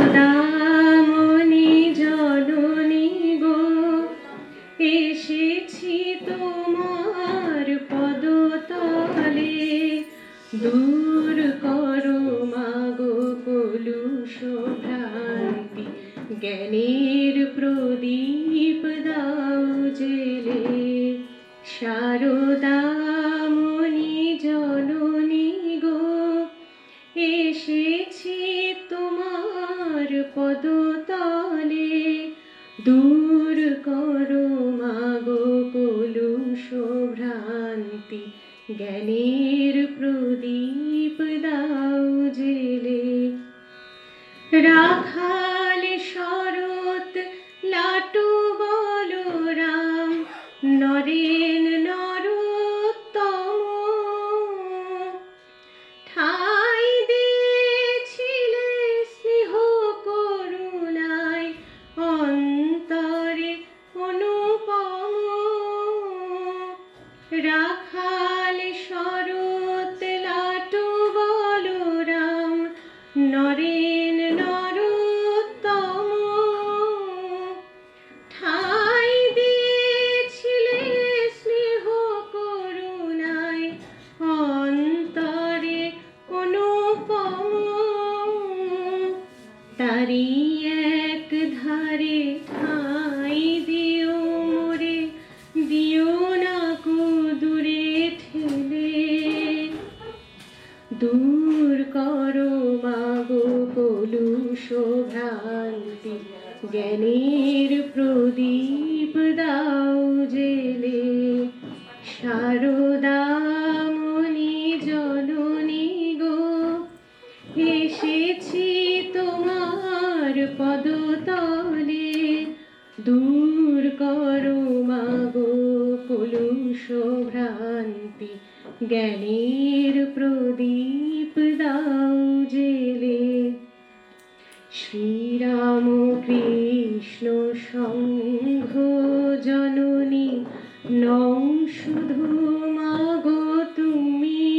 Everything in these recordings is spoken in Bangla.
শারদামণি জননী গো, এসেছি তোমার পদতলে, দূর করো মাগো কলুষ ভ্রান্তি, জ্ঞানের প্রদীপ দাও জেলে। শারদামণি জননী গো, এসেছি তোমার পদতলে, দূর করো মাগো কলুষ ভ্রান্তি, জ্ঞানের প্রদীপ দাও জেলে। রাখাল শরৎ লাটু বলরাম, নরেন নরোত্তম, ঠাই দিয়েছিলে স্নেহ করুণায়, অন্তরে অনুপম। রাখাল শরৎ লাটু বলরাম, নরেন নরোত্তম, ঠাই দিয়েছিলে স্নেহ করুণায়, অন্তরে অনুপম। তারি এক ধারে ঠাই দিও মোরে, দিও না কো দূরে ঠেলে, দূর করো মাগো কলুষ ভ্রান্তি, জ্ঞানের প্রদীপ দাও জেলে। শারদামণি জননী গো, এসেছি তোমার পদতলে, দূর করো মাগো কলুষ ভ্রান্তি, জ্ঞানের প্রদীপ দাও জেলে। শ্রীরাম কৃষ্ণ সংঘ জননী নং শুধু মাগো তুমি,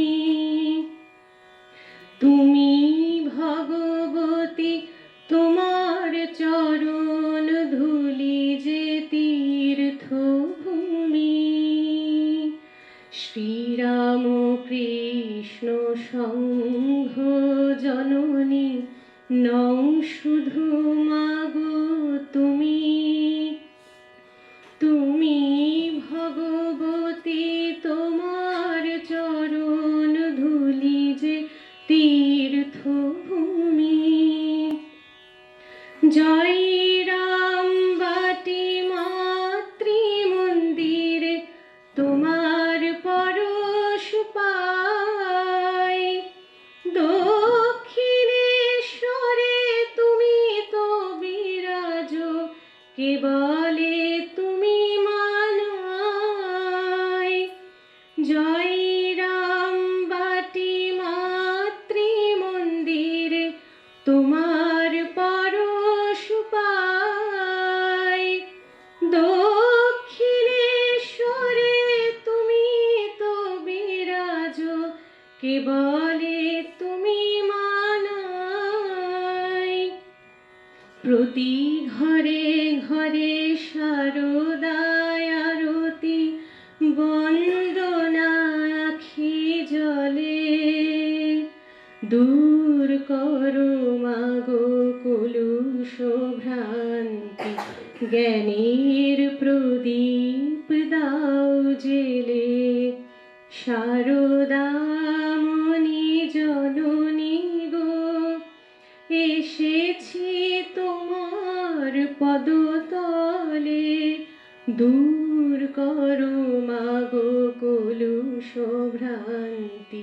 তুমি ভগবতী তোমার চরণ ধুলি যে তীর্থভূমি। শ্রীরাম কৃষ্ণ সংঘ জননী নং শুধু মাগো তুমি, তুমি ভগবতী তোমার চরণ ধুলি যে তীর্থভূমি। জয় রাম বাটি মাতৃ মন্দিরে, তোমার পরশ পাই, দক্ষিণেশ্বরে তুমি তো বিরাজ, কেবলে তুমি মানাই। জয় রাম বাটি মাতৃ মন্দিরে, তোমার পরশ পাই, দক্ষিণেশ্বরে তুমি তো বিরাজ, কেবলে তুমি মানাই। প্রতি ঘরে ঘরে শারদায় আরতি, বন্দনা আখি জলে, দূর করো মাগো কলুষ ভ্রান্তি, জ্ঞানের প্রদীপ দাও জেলে। শারদামণি জননী গো, এসেছি তোমার পদতলে, দূর করো মাগো কলুষ ভ্রান্তি,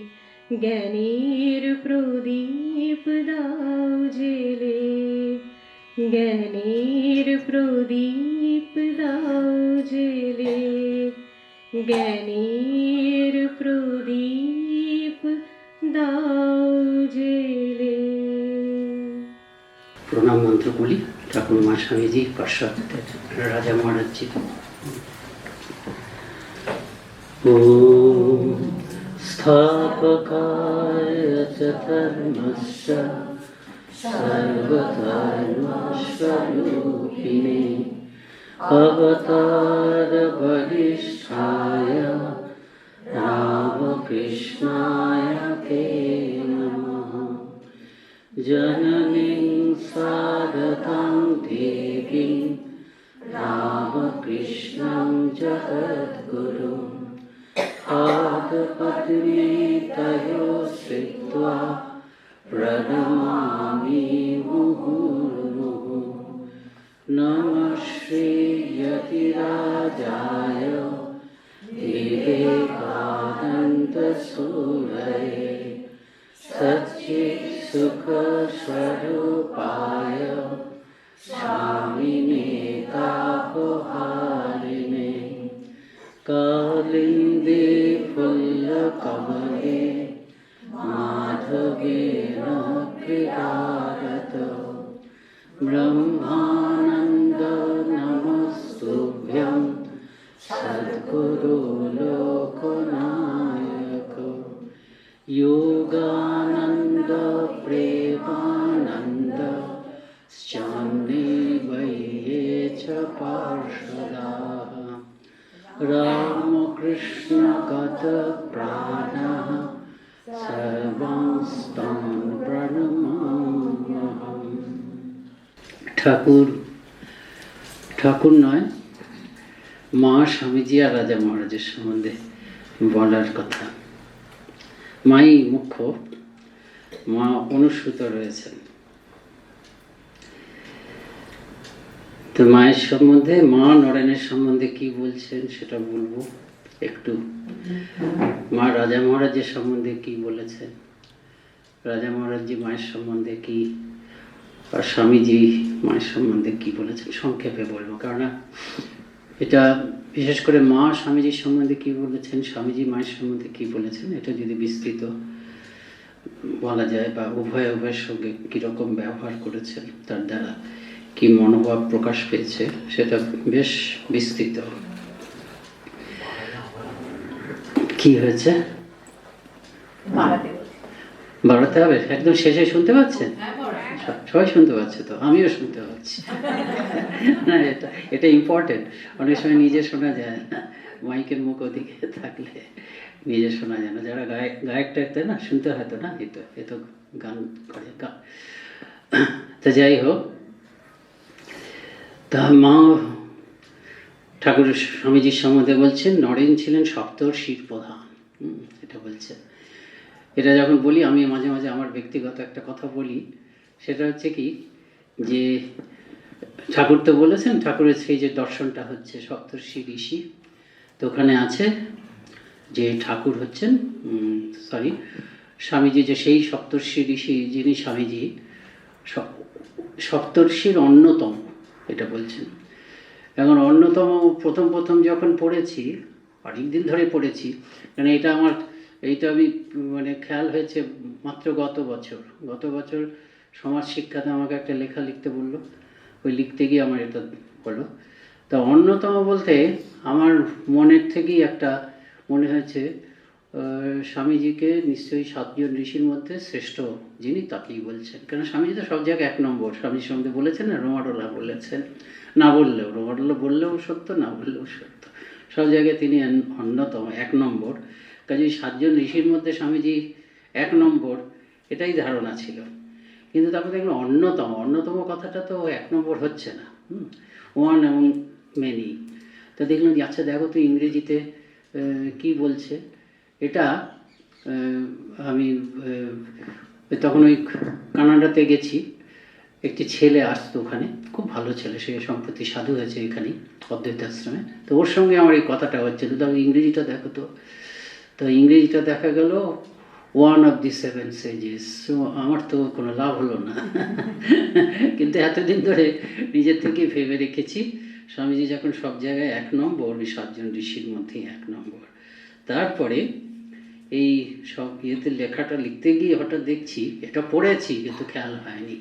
জ্ঞানের প্রদীপ দাও জেলে। জ্ঞানের প্রদীপ দাও জেলে, জ্ঞানের প্রদীপ দাও জেলে। প্রণাম মন্ত্র বলি ঠাকুরমা স্বামীজি পার্শ্বদ রাজা মহারাজজি। ওম স্থাপকায় চ ধর্মস্য सर्वधर्मस्वरूपिणे अवतारवरिष्ठाय रामकृष्णाय ते नमः। जननीं सारदां देवीं रामकृष्णं जगद्गुरुं पादपद्मे तयोः स्थित्वा प्रणमामि मुहुर्मुहुः। नमः श्रीयतिराजाय विवेकानन्दसूरये सच्चित्सुखस्वरूपाय स्वामिने तापहारिणे कालिन्दे फुल्लकमले माधवेन क्रीडारतो ब्रह्मानन्द नमस्तुभ्यं सद्गुरु लोकनायक योगानन्द प्रेमानन्द श्याम्ने वह्ये च पार्षदाः रामकृष्ण गतप्राणः सर्वांस्तां प्रणमाम्यहम्। ঠাকুর নয়, মা স্বামীজি আর রাজা মহারাজের সম্বন্ধে বলার কথা। মাই মুখ্য, মা অনুসূত রয়েছেন। তো মায়ের সম্বন্ধে, মা নরেনের সম্বন্ধে কি বলছেন সেটা বলবো একটু। মা রাজা মহারাজের সম্বন্ধে কি বলেছেন, রাজা মহারাজজি মায়ের সম্বন্ধে কি, আর স্বামীজি মায়ের সম্বন্ধে কি বলেছেন সংক্ষেপে বলবো। কারণ এটা বিশেষ করে মা স্বামীজির সম্বন্ধে কি বলেছেন, স্বামীজি মায়ের সম্বন্ধে কি বলেছেন, এটা যদি বিস্তৃত বলা যায়, বা উভয়ের সঙ্গে কীরকম ব্যবহার করেছেন, তার দ্বারা কি মনোভাব প্রকাশ পেয়েছে, সেটা বেশ বিস্তৃত। কি হয়েছে বাড়াতে হবে? একদম শেষে শুনতে পাচ্ছেন? সবাই শুনতে পাচ্ছে তো? আমিও শুনতে পাচ্ছি। না, এটা ইম্পর্টেন্ট। অনেক সময় নিজে শোনা যায় না, মাইকের মুখ ওদিকে থাকলে নিজে শোনা যায় না। যারা গায়ক টাইতে না শুনতে হয়তো না, এ তো গান করে। তা যাই হোক, তা মা ঠাকুর স্বামীজির সম্বন্ধে বলছেন নরেন ছিলেন সপ্তর্ষির প্রধান। এটা বলছেন। এটা যখন বলি, আমি মাঝে মাঝে আমার ব্যক্তিগত একটা কথা বলি, সেটা হচ্ছে কি, যে ঠাকুর তো বলেছেন, ঠাকুরের সেই যে দর্শনটা হচ্ছে সপ্তর্ষি ঋষি, তো ওখানে আছে যে ঠাকুর হচ্ছেন স্বামীজি যে সেই সপ্তর্ষি ঋষি, যিনি স্বামীজি সপ্তর্ষির অন্যতম, এটা বলছেন। এখন অন্যতম প্রথম যখন পড়েছি, অনেকদিন ধরে পড়েছি, কারণ এইটা আমি মানে খেয়াল হয়েছে মাত্র গত বছর সমাজ শিক্ষাতে আমাকে একটা লেখা লিখতে বললো, ওই লিখতে গিয়ে আমার এটা হলো। তা অন্যতম বলতে আমার মনের থেকেই একটা মনে হয়েছে স্বামীজিকে নিশ্চয়ই 7 জন ঋষির মধ্যে শ্রেষ্ঠ যিনি, তাকেই বলছেন। কেন স্বামীজি তো সব জায়গায় 1 নম্বর। স্বামীজির সম্বন্ধে বলেছেন না, রোমাডোলা বলেছেন, না বললেও রোমাডোলা বললেও সত্য, না বললেও সত্য, সব জায়গায় তিনি অন্যতম 1 নম্বর। কাজেই 7 জন ঋষির মধ্যে স্বামীজি 1 নম্বর, এটাই ধারণা ছিল। কিন্তু তারপর দেখলাম অন্যতম কথাটা তো 1 নম্বর হচ্ছে না, ওয়ান এবং মেনি। তা দেখলাম যে আচ্ছা দেখো তো ইংরেজিতে কি বলছে এটা। আমি তখন ওই কানাডাতে গেছি, একটি ছেলে আসতো ওখানে, খুব ভালো ছেলে, সে সম্প্রতি সাধু হয়েছে এখানেই অদ্বৈত আশ্রমে। তো ওর সঙ্গে আমার এই কথাটা হচ্ছে, তো তখন ইংরেজিটা দেখো তো ইংরেজিটা দেখা গেল 1 of the 7 sages। আমার তো কোনো লাভ হলো না, কিন্তু এতদিন ধরে নিজের থেকে ভেবে রেখেছি স্বামীজি যখন সব জায়গায় 1 নম্বর, ওই 7 জন ঋষির মধ্যেই 1 নম্বর। তারপরে এই সব ইয়েতে লেখাটা লিখতে গিয়ে হঠাৎ দেখছি, এটা পড়েছি কিন্তু খেয়াল হয়নি,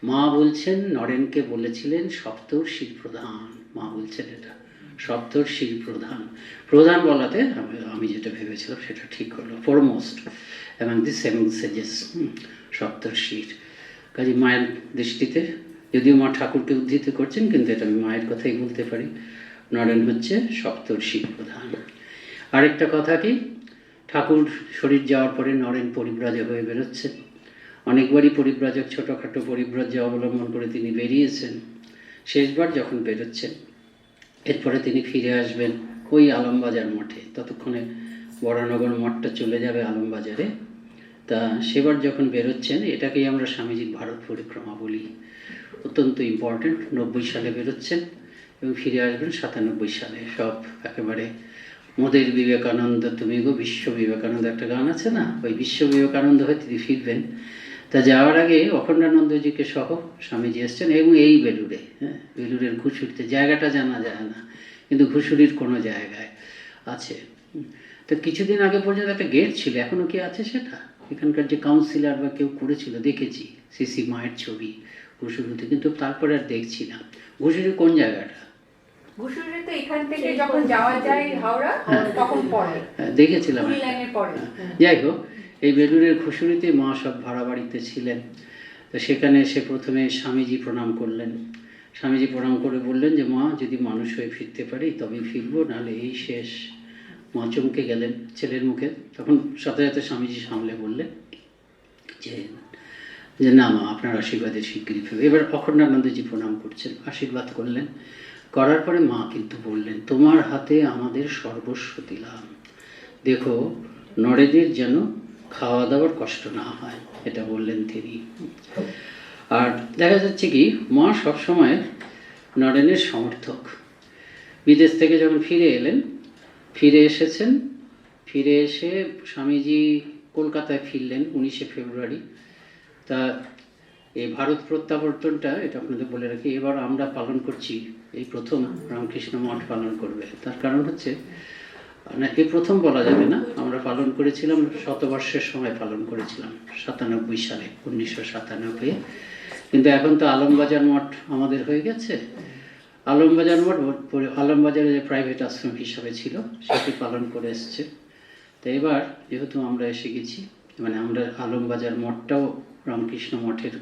মা বলছেন নরেনকে বলেছিলেন সপ্তর্ষির প্রধান। মা বলছেন এটা সপ্তর্ষির প্রধান বলাতে আমি যেটা ভেবেছিলাম সেটা ঠিক হলো, ফরমোস্ট এবং দি 7 sages, সপ্তর্ষির। কাজে মায়ের দৃষ্টিতে, যদিও মা ঠাকুরকে উদ্ধৃত করছেন, কিন্তু এটা আমি মায়ের কথাই বলতে পারি, নরেন হচ্ছে সপ্তর্ষির প্রধান। আরেকটা কথা কি, ঠাকুর শরীর যাওয়ার পরে নরেন পরিব্রাজক হয়ে বেরোচ্ছেন। অনেকবারই পরিব্রাজক, ছোটোখাটো পরিব্রাজ্য অবলম্বন করে তিনি বেরিয়েছেন। শেষবার যখন বেরোচ্ছেন, এরপরে তিনি ফিরে আসবেন ওই আলমবাজার মঠে। ততক্ষণে বরানগর মঠটা চলে যাবে আলমবাজারে। তা সেবার যখন বেরোচ্ছেন, এটাকেই আমরা স্বামীজির ভারত পরিক্রমা বলি। অত্যন্ত ইম্পর্ট্যান্ট। 90 সালে বেরোচ্ছেন এবং ফিরে আসবেন 97 সালে। সব একেবারে মোদের বিবেকানন্দ তুমি গো বিশ্ব বিবেকানন্দ, একটা গান আছে না, ওই বিশ্ব বিবেকানন্দ হয়ে তিনি ফিরবেন। তা যাওয়ার আগে অখণ্ডানন্দজিকে সহ স্বামীজি এসছেন, এবং এই বেলুড়ে, বেলুড়ের ঘুষুরিতে, জায়গাটা জানা যায় না, কিন্তু ঘুষুরির কোনো জায়গায় আছে। তো কিছুদিন আগে পর্যন্ত একটা গেট ছিল, এখনও কি আছে সেটা? এখানকার যে কাউন্সিলর বা কেউ করেছিল, দেখেছি সিসি মায়ের ছবি ঘুষুরিতে, কিন্তু তারপরে আর দেখছি না। ঘুষুরি কোন জায়গাটা? ঘুষুরি তো এখান থেকে যখন যাওয়া যায় হাওড়া, তখন পরে দেখেছিলাম। পরে। যাই হোক, এই বেলুড়ের ঘুষুরিতে মা সব ভাড়া বাড়িতে ছিলেন। তো সেখানে এসে প্রথমে স্বামীজি প্রণাম করলেন। স্বামীজি প্রণাম করে বললেন যে মা, যদি মানুষ হয়ে ফিরতে পারি তবেই ফিরবো, নাহলে এই শেষ। মা চমকে গেলেন ছেলের মুখে। তখন সাথে সাথে স্বামীজি সামলে বললেন যে না মা, আপনার আশীর্বাদের স্বীকৃতি ফিরবে। এবার অখণ্ডানন্দজি প্রণাম করছেন, আশীর্বাদ করলেন। করার পরে মা কিন্তু বললেন, তোমার হাতে আমাদের সর্বস্ব দিলাম, দেখো নরেদের যেন খাওয়া দাওয়ার কষ্ট না হয়, এটা বললেন তিনি। আর দেখা যাচ্ছে কি, মা সবসময় নরেনের সমর্থক। বিদেশ থেকে যখন ফিরে এসেছেন, ফিরে এসে স্বামীজি কলকাতায় ফিরলেন 19শে ফেব্রুয়ারি। তা এই ভারত প্রত্যাবর্তনটা, এটা আপনাদের বলে রাখি, এবার আমরা পালন করছি, এই প্রথম রামকৃষ্ণ মঠ পালন করবে। তার কারণ হচ্ছে, না এই প্রথম বলা যাবে না, আমরা পালন করেছিলাম শতবর্ষের সময় পালন করেছিলাম 97 সালে, 1997। কিন্তু এখন তো আলমবাজার মঠ আমাদের হয়ে গেছে। আলমবাজার মঠ আলমবাজারে যে প্রাইভেট আশ্রম হিসাবে ছিল, সেটি পালন করে এসছে। তো এবার যেহেতু আমরা এসে গেছি, মানে আমরা আলমবাজার মঠটাও রামকৃষ্ণ মঠের,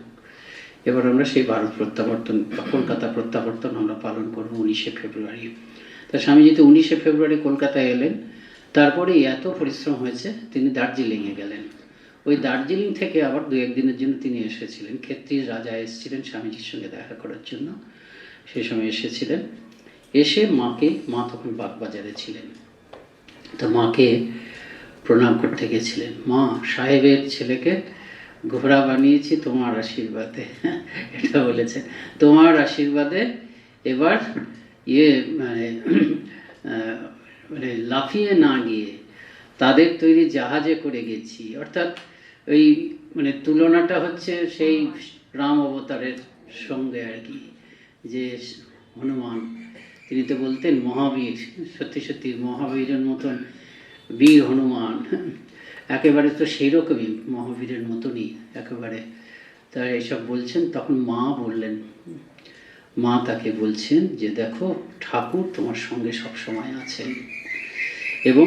এবার আমরা সেই ভারত প্রত্যাবর্তন বা কলকাতা প্রত্যাবর্তন আমরা পালন করব 19শে ফেব্রুয়ারি। তা স্বামীজি তো 19শে ফেব্রুয়ারি কলকাতায় এলেন। তারপরে এত পরিশ্রম হয়েছে, তিনি দার্জিলিংয়ে গেলেন। ওই দার্জিলিং থেকে আবার 2-1 দিনের জন্য তিনি এসেছিলেন। ক্ষেত্রীর রাজা এসেছিলেন স্বামীজির সঙ্গে দেখা করার জন্য, সেই সময় এসেছিলেন। এসে মা তখন বাগবাজারে ছিলেন, তো মাকে প্রণাম করতে গেছিলেন। মা, সাহেবের ছেলেকে ঘোড়া বানিয়েছি তোমার আশীর্বাদে, এটা বলেছে, তোমার আশীর্বাদে এবার মানে লাফিয়ে না গিয়ে তাদের তৈরি জাহাজে করে গেছি। অর্থাৎ ওই মানে তুলনাটা হচ্ছে সেই রাম অবতারের সঙ্গে আর কি, যে হনুমান, তিনি তো বলতেন মহাবীর, সত্যি সত্যি মহাবীরের মতন বীর হনুমান, একেবারে তো সেই রকমই মহাবীরের মতনই একেবারে। তারা এসব বলছেন, তখন মা তাকে বলছেন যে দেখো, ঠাকুর তোমার সঙ্গে সবসময় আছেন এবং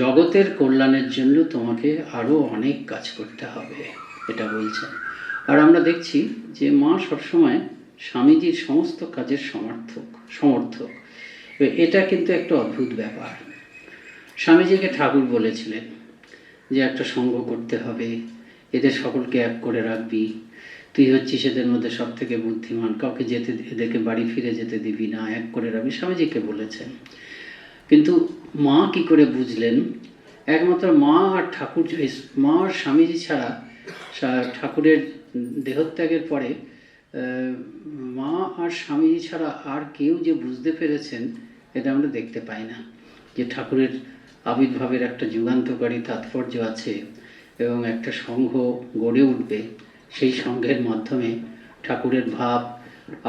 জগতের কল্যাণের জন্য তোমাকে আরও অনেক কাজ করতে হবে, এটা বলছেন। আর আমরা দেখছি যে মা সবসময় স্বামীজির সমস্ত কাজের সমর্থক। এটা কিন্তু একটা অদ্ভুত ব্যাপার। স্বামীজিকে ঠাকুর বলেছিলেন যে একটা সঙ্গ করতে হবে, এদের সকলকে এক করে রাখবি, তুই হচ্ছিস এদের মধ্যে সব থেকে বুদ্ধিমান, কাউকে এদেরকে বাড়ি ফিরে যেতে দিবি না, এক করে রাখবি, স্বামীজিকে বলেছেন। কিন্তু মা কি করে বুঝলেন? একমাত্র মা আর ঠাকুর, মা আর স্বামীজি ছাড়া, ঠাকুরের দেহত্যাগের পরে মা আর স্বামীজি ছাড়া আর কেউ যে বুঝতে পেরেছেন, এটা আমরা দেখতে পাই না, যে ঠাকুরের আবির্ভাবের একটা যুগান্তকারী তাৎপর্য আছে এবং একটা সংঘ গড়ে উঠবে। সেই সংঘের মাধ্যমে ঠাকুরের ভাব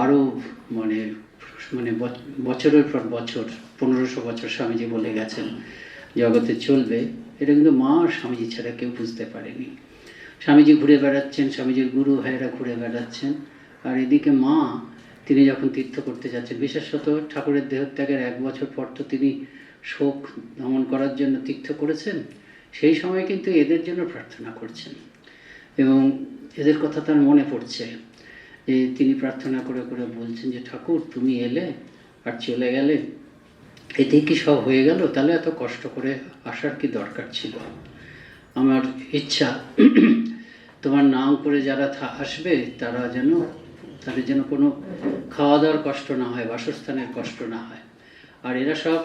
আরও মানে বছরের পর বছর, 1500 বছর স্বামীজি বলে গেছেন জগতে চলবে। এটা কিন্তু মা আর স্বামীজি ছাড়া কেউ বুঝতে পারেনি। স্বামীজি ঘুরে বেড়াচ্ছেন, স্বামীজির গুরু ভাইয়েরা ঘুরে বেড়াচ্ছেন, আর এদিকে মা, তিনি যখন তীর্থ করতে যাচ্ছেন, বিশেষত ঠাকুরের দেহত্যাগের 1 বছর পর তো তিনি শোক দমন করার জন্য তীর্থ করেছেন, সেই সময় কিন্তু এদের জন্য প্রার্থনা করছেন। এবং এদের কথা তার মনে পড়ছে যে তিনি প্রার্থনা করে করে বলছেন যে ঠাকুর তুমি এলে আর চলে গেলে, এতে কি সব হয়ে গেল? তাহলে এত কষ্ট করে আসার কি দরকার ছিল? আমার ইচ্ছা তোমার নাম করে যারা আসবে তাদের যেন কোনো খাওয়া দাওয়ার কষ্ট না হয়, বাসস্থানের কষ্ট না হয়। আর এরা সব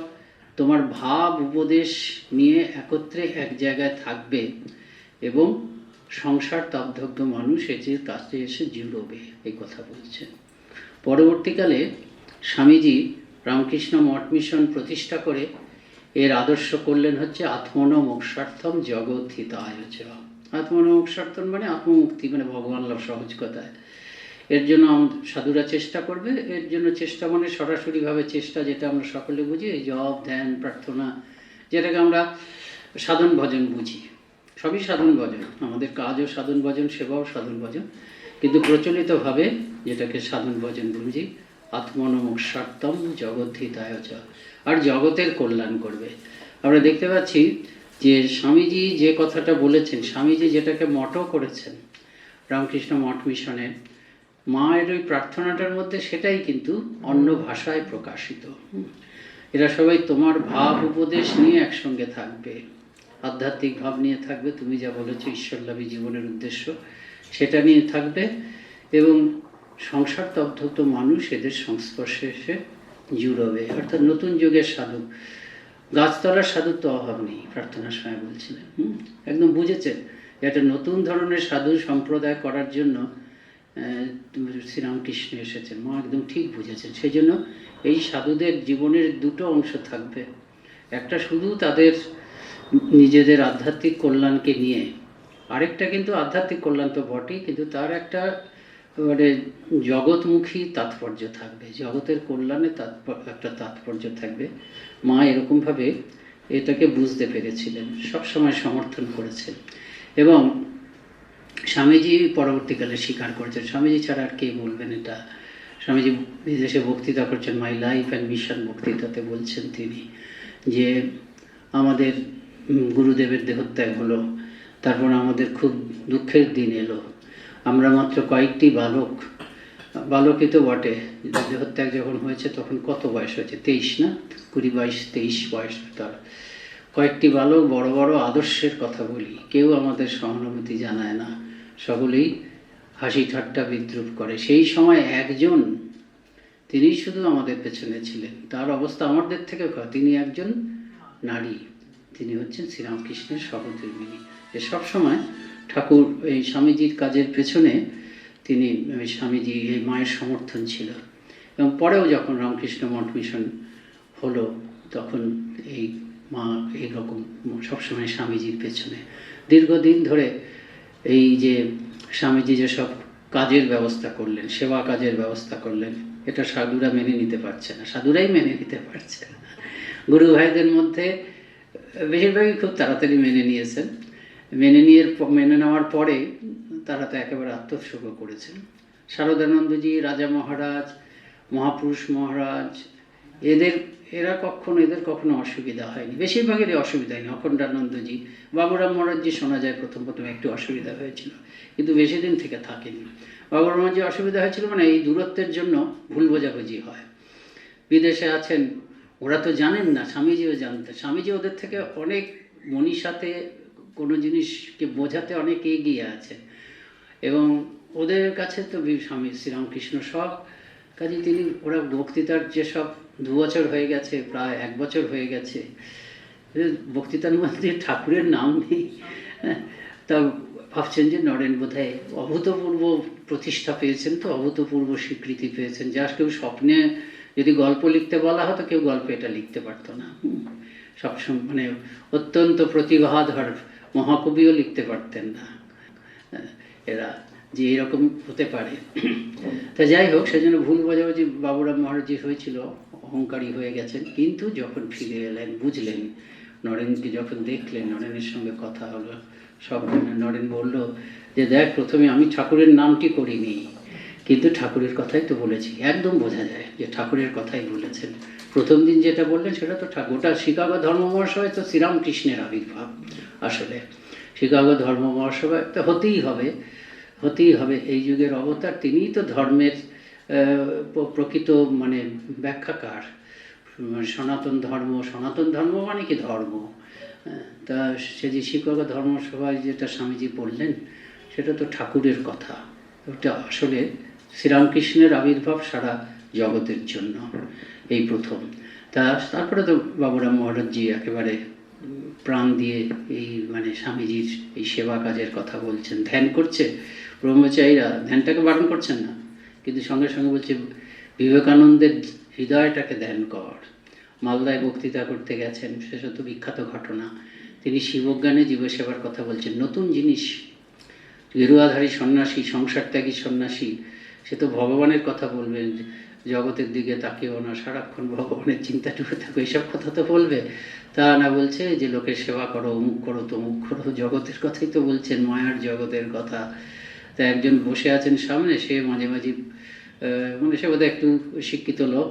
তোমার ভাব উপদেশ নিয়ে একত্রে এক জায়গায় থাকবে এবং সংসার তাপদগ্ধ মানুষ তাতে এসে জুড়বে, এই কথা বলছেন। পরবর্তীকালে স্বামীজি রামকৃষ্ণ মঠ মিশন প্রতিষ্ঠা করে এর আদর্শ করলেন হচ্ছে আত্মন মোক্ষার্থম জগদ্ধিতায় চ। আত্মন মোক্ষার্থম মানে আত্মমুক্তি, মানে ভগবান লাভ, সহজ কথায়। এর জন্য সাধুরা চেষ্টা করবে। এর জন্য চেষ্টা মানে সরাসরিভাবে চেষ্টা, যেটা আমরা সকলে বুঝি, এই জপ ধ্যান প্রার্থনা, যেটাকে আমরা সাধন ভজন বুঝি, সবই সাধন ভজন। আমাদের কাজও সাধন ভজন, সেবাও সাধন ভজন, কিন্তু প্রচলিতভাবে যেটাকে সাধন ভজন বুঝি, আত্মন মোক্ষার্থম জগদ্ধিতায় চ, আর জগতের কল্যাণ করবে। আমরা দেখতে পাচ্ছি যে স্বামীজি যে কথাটা বলেছেন, স্বামীজি যেটাকে মঠও করেছেন রামকৃষ্ণ মঠ মিশনে, মায়ের ওই প্রার্থনাটার মধ্যে সেটাই কিন্তু অন্য ভাষায় প্রকাশিত। এরা সবাই তোমার ভাব উপদেশ নিয়ে একসঙ্গে থাকবে, আধ্যাত্মিক ভাব নিয়ে থাকবে, তুমি যা বলেছো ঈশ্বরলাভী জীবনের উদ্দেশ্য সেটা নিয়ে থাকবে, এবং সংসার তব্ধত মানুষ এদের সংস্পর্শে এসে জুড়বে। অর্থাৎ নতুন যুগের সাধু, গাছতলার সাধুর তো অভাব নেই, প্রার্থনার সময় বলছিলেন। একদম বুঝেছেন একটা নতুন ধরনের সাধু সম্প্রদায় করার জন্য শ্রীরামকৃষ্ণ এসেছেন, মা একদম ঠিক বুঝেছেন। সেই জন্য এই সাধুদের জীবনের দুটো অংশ থাকবে, একটা শুধু তাদের নিজেদের আধ্যাত্মিক কল্যাণকে নিয়ে, আরেকটা কিন্তু আধ্যাত্মিক কল্যাণ তো বটেই, কিন্তু তার একটা মানে জগৎমুখী তাৎপর্য থাকবে, জগতের কল্যাণে একটা তাৎপর্য থাকবে। মা এরকমভাবে এটাকে বুঝতে পেরেছিলেন, সবসময় সমর্থন করেছেন। এবং স্বামীজি পরবর্তীকালে স্বীকার করেছেন, স্বামীজি ছাড়া আর কে বলবেন এটা। স্বামীজি বিদেশে বক্তৃতা করছেন, মাই লাইফ অ্যান্ড মিশন বক্তৃতাতে বলছেন তিনি যে আমাদের গুরুদেবের দেহত্যাগ হলো, তারপর আমাদের খুব দুঃখের দিন এলো, আমরা মাত্র কয়েকটি বালকই তো বটে। দেহত্যাগ যখন হয়েছে তখন কত বয়স হয়েছে? 23 না, 20-22-23 বয়স। তার কয়েকটি বালক বড় বড় আদর্শের কথা বলি, কেউ আমাদের সহানুভূতি জানায় না, সকলেই হাসি ঠাট্টা বিদ্রুপ করে। সেই সময় একজন, তিনি শুধু আমাদের পেছনে ছিলেন, তার অবস্থা আমাদের থেকে খারাপ। তিনি একজন নারী, তিনি হচ্ছেন শ্রীরামকৃষ্ণের সহধর্মিণী। যে সবসময় ঠাকুর এই স্বামীজির কাজের পেছনে তিনি, স্বামীজি এই মায়ের সমর্থন ছিল। এবং পরেও যখন রামকৃষ্ণ মঠ মিশন হলো তখন এই মা এইরকম সবসময় স্বামীজির পেছনে। দীর্ঘদিন ধরে এই যে স্বামীজি যেসব কাজের ব্যবস্থা করলেন, সেবা কাজের ব্যবস্থা করলেন, এটা সাধুরা মেনে নিতে পারছে না, সাধুরাই মেনে নিতে পারছে না। গুরু ভাইদের মধ্যে বেশিরভাগই খুব তাড়াতাড়ি মেনে নিয়েছেন। মেনে নেওয়ার পরে তারা তো একেবারে আত্মোৎসর্গ করেছেন। শারদানন্দজি, রাজা মহারাজ, মহাপুরুষ মহারাজ, এদের কখনো অসুবিধা হয়নি, বেশিরভাগেরই অসুবিধা হয়নি। অখণ্ডানন্দজি, বাবুরাম মহারাজজি শোনা যায় প্রথম একটু অসুবিধা হয়েছিল, কিন্তু বেশি দিন থেকে থাকেনি। বাবুরাম মহারাজজি অসুবিধা হয়েছিল মানে এই দূরত্বের জন্য ভুল বোঝাবুঝি হয়। বিদেশে আছেন, ওরা তো জানেন না, স্বামীজিও জানতেন। স্বামীজি ওদের থেকে অনেক মনীষাতে কোনো জিনিসকে বোঝাতে অনেক এগিয়ে আছে, এবং ওদের কাছে তো স্বামী শ্রীরামকৃষ্ণ সব কাজে তিনি, ওরা বক্তৃতার যেসব 2 বছর হয়ে গেছে, প্রায় 1 বছর হয়ে গেছে, বক্তৃতার মধ্যে ঠাকুরের নাম নেই। তা ভাবছেন যে নরেন বোধহয় অভূতপূর্ব প্রতিষ্ঠা পেয়েছেন, তো অভূতপূর্ব স্বীকৃতি পেয়েছেন, যা কেউ স্বপ্নে যদি গল্প লিখতে বলা হতো কেউ গল্পে এটা লিখতে পারতো না। সবসময় মানে অত্যন্ত প্রতিভাধর মহাকবিও লিখতে পারতেন না এরা, যে এরকম হতে পারে। তা যাই হোক, সেজন্য ভুল বোঝাবুঝি বাবুরাম মহারাজজি হয়েছিল, অহংকারী হয়ে গেছেন। কিন্তু যখন ফিরে এলেন, বুঝলেন, নরেনকে যখন দেখলেন, নরেনের সঙ্গে কথা হলো, সব নরেন বলল যে দেখ, প্রথমে আমি ঠাকুরের নামটি করিনি, কিন্তু ঠাকুরের কথাই তো বলেছি। একদম বোঝা যায় যে ঠাকুরের কথাই বলেছেন। প্রথম দিন যেটা বললেন সেটা তো গোটা শিকাগো ধর্ম মহাসভায় তো শ্রীরামকৃষ্ণের আবির্ভাব আসলে। শিকাগো ধর্ম মহাসভায় তো হতেই হবে এই যুগের অবতার, তিনিই তো ধর্মের প্রকৃত মানে ব্যাখ্যাকার। মানে সনাতন ধর্ম মানে কি ধর্ম। তা সে যে শিকাগো ধর্মসভায় যেটা স্বামীজি বললেন সেটা তো ঠাকুরের কথা, ওটা আসলে শ্রীরামকৃষ্ণের আবির্ভাব সারা জগতের জন্য এই প্রথম। তারপরে তো বাবুরাম মহারাজজি একেবারে প্রাণ দিয়ে এই মানে স্বামীজির এই সেবা কাজের কথা বলছেন। ধ্যান করছে ব্রহ্মচারীরা, ধ্যানটাকে বারণ করছেন না, কিন্তু সঙ্গে সঙ্গে বলছে বিবেকানন্দের হৃদয়টাকে ধ্যান কর। মালদায় বক্তৃতা করতে গেছেন, সেসব তো বিখ্যাত ঘটনা। তিনি শিবজ্ঞানে জীবসেবার কথা বলছেন, নতুন জিনিস। গেরুয়াধারী সন্ন্যাসী, সংসার ত্যাগী সন্ন্যাসী, সে তো ভগবানের কথা বলবেন, জগতের দিকে তাকিয়েও না, সারাক্ষণ ভগবানের চিন্তা ডুবে থাকো, এইসব কথা তো বলবে। তা না, বলছে যে লোকের সেবা করো, অমুক করো, তমুক করো, জগতের কথাই তো বলছেন, মায়ার জগতের কথা। তা একজন বসে আছেন সামনে, সে মাঝে মাঝে মানে সে বোধহয় একটু শিক্ষিত লোক,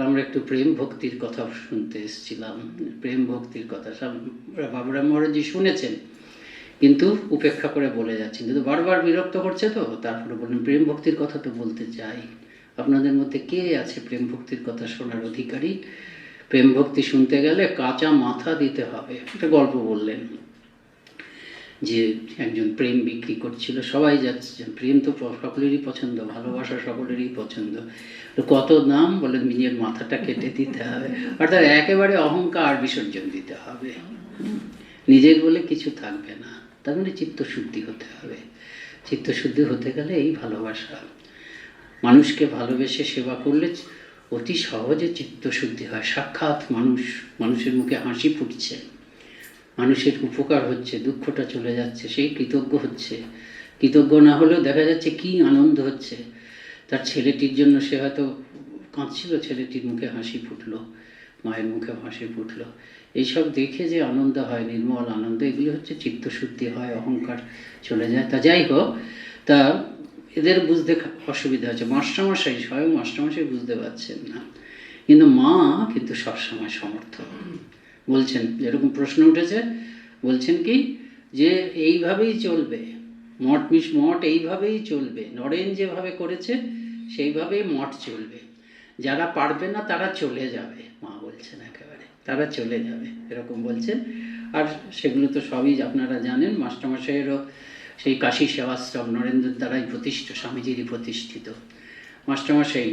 আমরা একটু প্রেম ভক্তির কথা শুনতে এসেছিলাম, প্রেম ভক্তির কথা। বাবুরাম মহারাজজি শুনেছেন কিন্তু উপেক্ষা করে বলে যাচ্ছেন, কিন্তু বারবার বিরক্ত করছে, তো তারপরে বললেন প্রেম ভক্তির কথা তো বলতে চাই। আপনাদের মধ্যে কে আছে প্রেম ভক্তির কথা শোনার অধিকারী? প্রেম ভক্তি শুনতে গেলে কাঁচা মাথা দিতে হবে। একটা গল্প বললেন যে একজন প্রেম বিক্রি করছিল, সবাই যাচ্ছে, প্রেম তো সকলেরই পছন্দ, ভালোবাসা সকলেরই পছন্দ, কত দাম? বলে নিজের মাথাটা কেটে দিতে হবে, অর্থাৎ একেবারে অহংকার বিসর্জন দিতে হবে, নিজের বলে কিছু থাকবে না। তার মানে চিত্তশুদ্ধি হতে হবে। চিত্তশুদ্ধি হতে গেলে এই ভালোবাসা, মানুষকে ভালোবেসে সেবা করলে অতি সহজে চিত্তশুদ্ধি হয়। সাক্ষাৎ মানুষের মুখে হাসি ফুটছে, মানুষের উপকার হচ্ছে, দুঃখটা চলে যাচ্ছে, সেই কৃতজ্ঞ হচ্ছে। কৃতজ্ঞ না হলেও দেখা যাচ্ছে কি আনন্দ হচ্ছে। তার ছেলেটির জন্য সে হয়তো কাঁদছিল, ছেলেটির মুখে হাসি ফুটলো, মায়ের মুখে হাসি ফুটলো, এইসব দেখে যে আনন্দ হয়, নির্মল আনন্দ, এগুলি হচ্ছে চিত্তশুদ্ধি হয়, অহংকার চলে যায়। তা যাই হোক, তা এদের বুঝতে অসুবিধা হচ্ছে। মাস্টারমশাই, স্বয়ং মাস্টারমশাই বুঝতে পারছেন না, কিন্তু মা কিন্তু সবসময় সমর্থ। বলছেন, যেরকম প্রশ্ন উঠেছে, বলছেন কি যে এইভাবেই চলবে মঠ এইভাবেই চলবে, নরেন যেভাবে করেছে সেইভাবেই মঠ চলবে, যারা পারবে না তারা চলে যাবে। মা বলছেন একেবারে তারা চলে যাবে, এরকম বলছেন। আর সেগুলো তো সবই আপনারা জানেন। মাস্টারমশাইয়েরও সেই কাশী সেবাশ্রম নরেন্দ্রের দ্বারাই প্রতিষ্ঠিত, স্বামীজিরই প্রতিষ্ঠিত। মাস্টারমশাই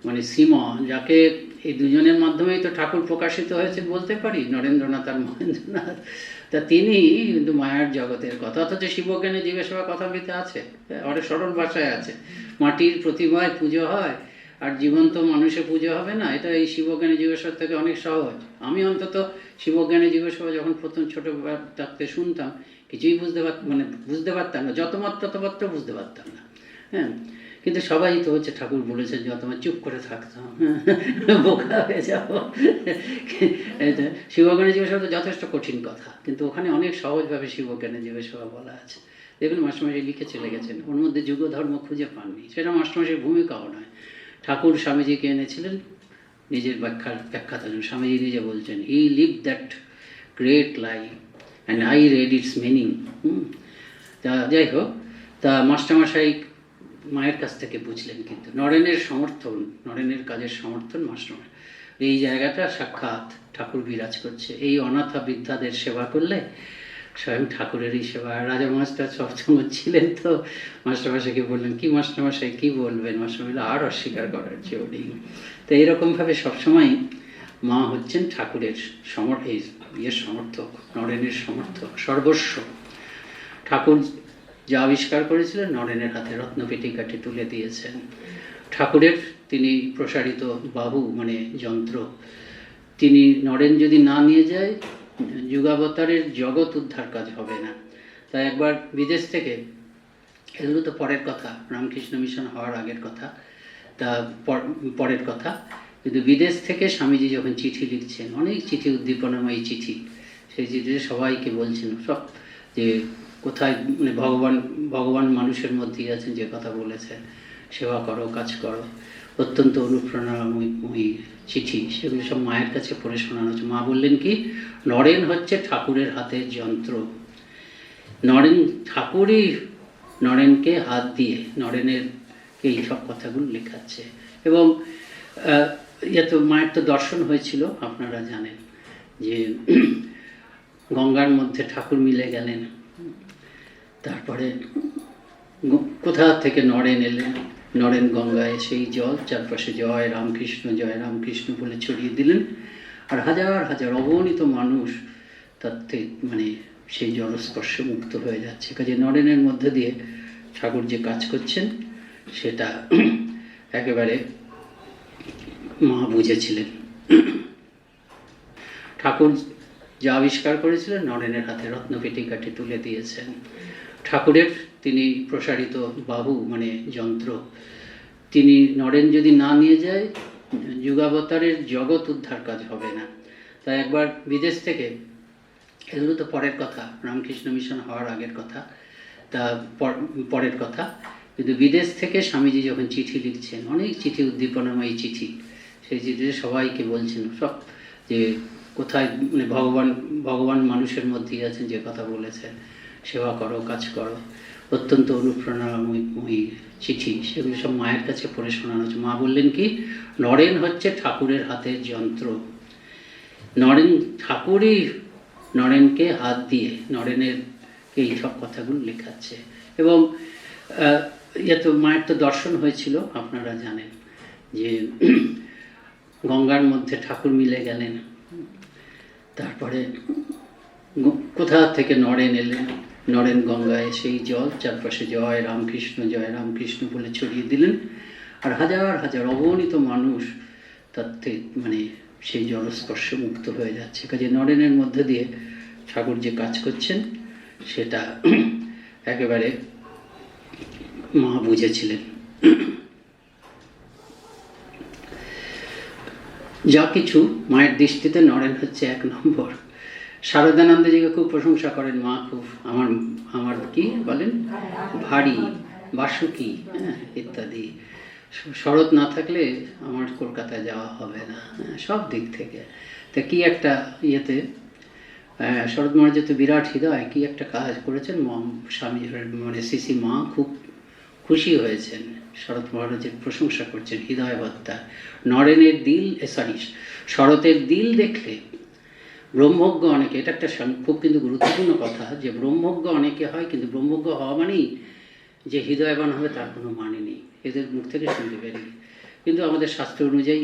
মানে শ্রীমা, যাকে এই দুজনের মাধ্যমেই তো ঠাকুর প্রকাশিত হয়েছে বলতে পারি, নরেন্দ্রনাথ আর মহেন্দ্রনাথ। তা তিনি কিন্তু মায়ার জগতের কথা, অথচ শিবজ্ঞানে জীবসেবা কথামৃতে আছে, অনেক সরল ভাষায় আছে। মাটির প্রতিমায় পুজো হয় আর জীবন্ত মানুষে পুজো হবে না, এটা এই শিবজ্ঞানী জীবসেবা থেকে অনেক সহজ। আমি অন্তত শিবজ্ঞানী জীবসেবা যখন প্রথম ছোটোবেলা থাকতে শুনতাম, কিছুই বুঝতে পারতাম না, যতমাত্র বুঝতে পারতাম না। হ্যাঁ, কিন্তু সবাই তো হচ্ছে ঠাকুর বলেছেন যতমাত্র চুপ করে থাকতাম, বোকা হয়ে যাবো। শিবজ্ঞানী জীবসেবা তো যথেষ্ট কঠিন কথা, কিন্তু ওখানে অনেক সহজভাবে শিবজ্ঞানী জীবসেবা বলা আছে। দেখুন মাস্টারমশাই লিখে চলে গেছেন, ওর মধ্যে যুগ ধর্ম খুঁজে পাননি, সেটা মাস্টারমশাইয়ের ভূমিকাও নয়। ঠাকুর স্বামীজিকে এনেছিলেন নিজের ব্যাখ্যার জন্য। স্বামীজি নিজে বলছেন, he live that great life and I read its meaning. তা যাই হোক, তা মাস্টারমশাই মায়ের কাছ থেকে বুঝলেন, কিন্তু নরেনের কাজের সমর্থন মাস্টারমশাই। এই জায়গাটা সাক্ষাৎ ঠাকুর বিরাজ করছে। এই অনাথা বৃদ্ধাদের সেবা করলে স্বয়ং ঠাকুরেরই সেবা। রাজা মাস্টার সবসময় ছিলেন, তো মাস্টারমশাইকে বললেন, কি মাস্টারমশাই কী বলবেন? মাস্টারমশাই আর অস্বীকার করার চেয়েও নেই। তো এইরকমভাবে সবসময় মা হচ্ছেন ঠাকুরের সমর্থক, নরেনের সমর্থক, সর্বস্ব। ঠাকুর যা আবিষ্কার করেছিলেন নরেনের হাতে রত্নপেটিকাটি তুলে দিয়েছেন। ঠাকুরের তিনি প্রসারিত বাহু মানে যন্ত্র, তিনি নরেন যদি না নিয়ে যায় যুগাবতারের জগৎ উদ্ধার কাজ হবে না। তাই একবার বিদেশ থেকে, এগুলো তো পরের কথা, রামকৃষ্ণ মিশন হওয়ার আগের কথা, তা পরের কথা, কিন্তু বিদেশ থেকে স্বামীজি যখন চিঠি লিখছেন, অনেক চিঠি, উদ্দীপনাময়ী চিঠি, সেই চিঠিতে সবাইকে বলছেন সব যে কোথায় মানে ভগবান মানুষের মধ্যেই আছেন, যে কথা বলেছেন, সেবা করো, কাজ করো, অত্যন্ত অনুপ্রেরণাময়ী চিঠি, সেগুলো সব মায়ের কাছে পড়ে শোনানো হচ্ছে। মা বললেন কি, নরেন হচ্ছে ঠাকুরের হাতের যন্ত্র, নরেন ঠাকুরই নরেনকে হাত দিয়ে নরেনের এই সব কথাগুলো লেখাচ্ছে। এবং তো মায়ের তো দর্শন হয়েছিল, আপনারা জানেন যে গঙ্গার মধ্যে ঠাকুর মিলে গেলেন, তারপরে কোথা থেকে নরেন এলেন, নরেন গঙ্গায় সেই জল চারপাশে জয় রামকৃষ্ণ বলে ছড়িয়ে দিলেন, আর হাজার হাজার অগণিত মানুষ তাতে মানে সেই জলস্পর্শে মুক্ত হয়ে যাচ্ছে। কাজে নরেনের মধ্যে দিয়ে ঠাকুর যে কাজ করছেন সেটা একেবারে মা বুঝেছিলেন। ঠাকুর যা আবিষ্কার করেছিলেন নরেনের হাতে রত্নপেটিকাটি তুলে দিয়েছেন। ঠাকুরের তিনি প্রসারিত বাহু মানে যন্ত্র, তিনি নরেন যদি না নিয়ে যায় যুগাবতারের জগৎ উদ্ধার কাজ হবে না। তাই একবার বিদেশ থেকে, এগুলো তো পরের কথা, রামকৃষ্ণ মিশন হওয়ার আগের কথা, তা পরের কথা, কিন্তু বিদেশ থেকে স্বামীজি যখন চিঠি লিখছেন, অনেক চিঠি, উদ্দীপনাময়ী চিঠি, সেই চিঠিতে সবাইকে বলছেন সব যে কোথায় মানে ভগবান মানুষের মধ্যেই আছেন, যে কথা বলেছেন সেবা করো, কাজ করো, অত্যন্ত অনুপ্রেরণাময়ী চিঠি, সেগুলো সব মায়ের কাছে পড়ে শোনানো হচ্ছে। মা বললেন কি, নরেন হচ্ছে ঠাকুরের হাতের যন্ত্র, নরেন ঠাকুরই নরেনকে হাত দিয়ে নরেনের এই সব কথাগুলো লেখাচ্ছে। এবং তো মায়ের তো দর্শন হয়েছিল, আপনারা জানেন যে গঙ্গার মধ্যে ঠাকুর মিলে গেলেন, তারপরে কোথা থেকে নরেন এলেন, নরেন গঙ্গায় সেই জল চারপাশে জয় রামকৃষ্ণ বলে ছড়িয়ে দিলেন, আর হাজার হাজার অগণিত মানুষ তাতে মানে সেই জলস্পর্শে মুক্ত হয়ে যাচ্ছে। কাজে নরেনের মধ্যে দিয়ে ঠাকুর যে কাজ করছেন সেটা একেবারে মা বুঝেছিলেন। যা কিছু মায়ের দৃষ্টিতে নরেন হচ্ছে এক নম্বর। শারদানন্দজিকে খুব প্রশংসা করেন মা, খুব আমার কি বলেন ভারী বাসুকি, ইত্যাদি। শরৎ না থাকলে আমার কলকাতায় যাওয়া হবে না, সব দিক থেকে। তা কি একটা ইয়েতে শরৎ মহারাজের তো বিরাট হৃদয়, কি একটা কাজ করেছেন স্বামী মানে শ্রী মা খুব খুশি হয়েছেন, শরৎ মহারাজের প্রশংসা করছেন হৃদয় ভত্তা। নরেনের দিল শরতের দিল দেখলে ব্রহ্মজ্ঞ অনেকে, এটা একটা খুব কিন্তু গুরুত্বপূর্ণ কথা, যে ব্রহ্মজ্ঞ অনেকে হয়, কিন্তু ব্রহ্মজ্ঞ হওয়া মানেই যে হৃদয়বান হবে তার কোনো মানে নেই, এদের মুখ থেকে শুনতে বেরিয়ে। কিন্তু আমাদের শাস্ত্র অনুযায়ী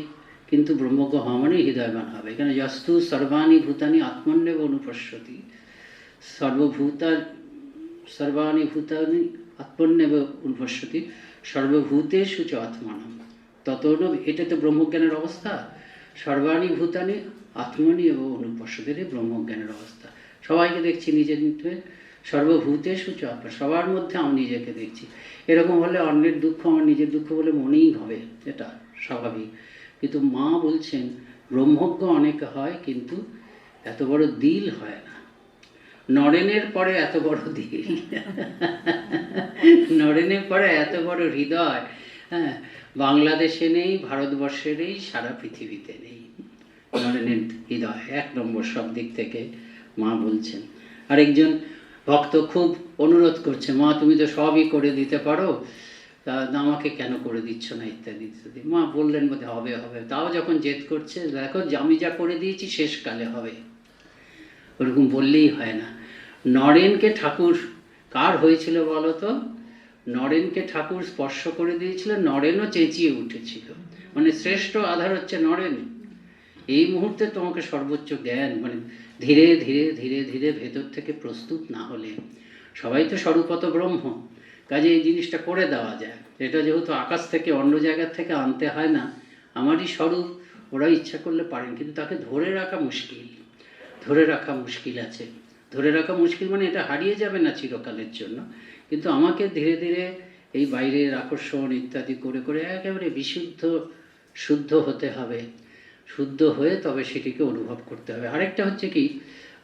কিন্তু ব্রহ্মজ্ঞ হওয়া মানেই হৃদয়বান হবে। এখানে যস্তু সর্বাণী ভূতানি আত্মন্যেব অনুপশ্যতি, সর্বাণী ভূতানি আত্মন্যেব অনুপশ্যতি সর্বভূতেষু চ আত্মানম ততন। এটা তো ব্রহ্মজ্ঞানের অবস্থা। সর্বাণী ভূতানি আত্মনি এবং অনুপশ্যতি, ব্রহ্মজ্ঞানের অবস্থা। সবাইকে দেখছি নিজের মধ্যে, সর্বভূতেষু চ আত্মা, সবার মধ্যে আমি নিজেকে দেখছি। এরকম হলে অন্যের দুঃখ আমার নিজের দুঃখ বলে মনেই হবে, এটা স্বাভাবিক। কিন্তু মা বলছেন ব্রহ্মজ্ঞ অনেকে হয়, কিন্তু এত বড় দিল হয় না। নরেনের পরে এত বড় দিল, নরেনের পরে এত বড় হৃদয়, হ্যাঁ, বাংলাদেশে নেই, ভারতবর্ষে নেই, সারা পৃথিবীতে নেই। নরেনের হৃদয় এক নম্বর সব দিক থেকে, মা বলছেন। আরেকজন ভক্ত খুব অনুরোধ করছে, মা তুমি তো সবই করে দিতে পারো, তা আমাকে কেন করে দিচ্ছ না, ইত্যাদি ইত্যাদি। মা বললেন বোধ হবে, তাও যখন জেদ করছে, দেখো আমি যা করে দিয়েছি শেষকালে হবে, ওরকম বললেই হয় না। নরেনকে ঠাকুর কার হয়েছিল বলো তো? নরেনকে ঠাকুর স্পর্শ করে দিয়েছিল, নরেনও চেঁচিয়ে উঠেছিল। মানে শ্রেষ্ঠ আধার হচ্ছে নরেন। এই মুহূর্তে তোমাকে সর্বোচ্চ জ্ঞান মানে ধীরে ধীরে ধীরে ধীরে ভেতর থেকে প্রস্তুত না হলে, সবাই তো স্বরূপত ব্রহ্ম, কাজে এই জিনিসটা করে দেওয়া যায়। এটা যেহেতু আকাশ থেকে অন্য জায়গার থেকে আনতে হয় না, আমারই স্বরূপ, ওরা ইচ্ছা করলে পারেন, কিন্তু তাকে ধরে রাখা মুশকিল, ধরে রাখা মুশকিল আছে। ধরে রাখা মুশকিল মানে এটা হারিয়ে যাবে না চিরকালের জন্য, কিন্তু আমাকে ধীরে ধীরে এই বাইরের আকর্ষণ ইত্যাদি করে করে একেবারে শুদ্ধ হতে হবে। শুদ্ধ হয়ে তবে সেটিকে অনুভব করতে হবে। আরেকটা হচ্ছে কি,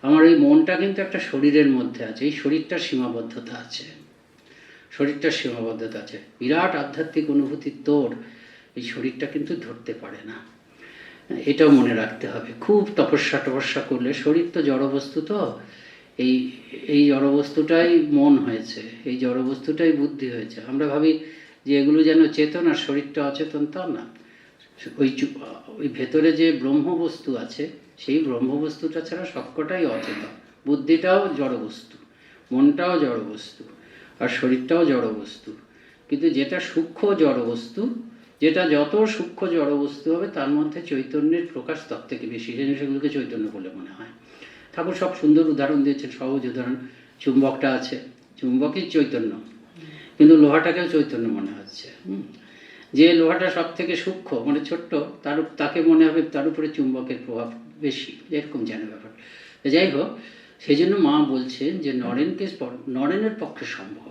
আমার এই মনটা কিন্তু একটা শরীরের মধ্যে আছে, এই শরীরটার সীমাবদ্ধতা আছে, শরীরটার সীমাবদ্ধতা আছে। বিরাট আধ্যাত্মিক অনুভূতির তোর এই শরীরটা কিন্তু ধরতে পারে না, এটাও মনে রাখতে হবে। খুব তপস্যা করলে, শরীর তো জড়বস্তু, তো এই এই জড়বস্তুটাই মন হয়েছে, এই জড়বস্তুটাই বুদ্ধি হয়েছে। আমরা ভাবি যে এগুলো যেন চেতন আর শরীরটা অচেতন, তা না। ওই ভেতরে যে ব্রহ্মবস্তু আছে, সেই ব্রহ্মবস্তুটা ছাড়া সবকটাই অচেতন। বুদ্ধিটাও জড়বস্তু, মনটাও জড়বস্তু, আর শরীরটাও জড়বস্তু। কিন্তু যেটা সূক্ষ্ম জড়বস্তু, যেটা যত সূক্ষ্ম জড়বস্তু হবে তার মধ্যে চৈতন্যের প্রকাশ তত থেকে বেশি, সেই সেগুলোকে চৈতন্য বলে মনে হয়। ঠাকুর সব সুন্দর উদাহরণ দিয়েছেন, সহজ উদাহরণ। চুম্বকটা আছে, চুম্বকই চৈতন্য, কিন্তু লোহাটাকেও চৈতন্য মনে হচ্ছে। যে লোহাটা সব থেকে সূক্ষ্ম, মানে ছোট্ট, তাকে মনে হবে তার উপরে চুম্বকের প্রভাব বেশি, এরকম যেন ব্যাপার। যাই হোক, সেই জন্য মা বলছেন যে নরেনের পক্ষে সম্ভব।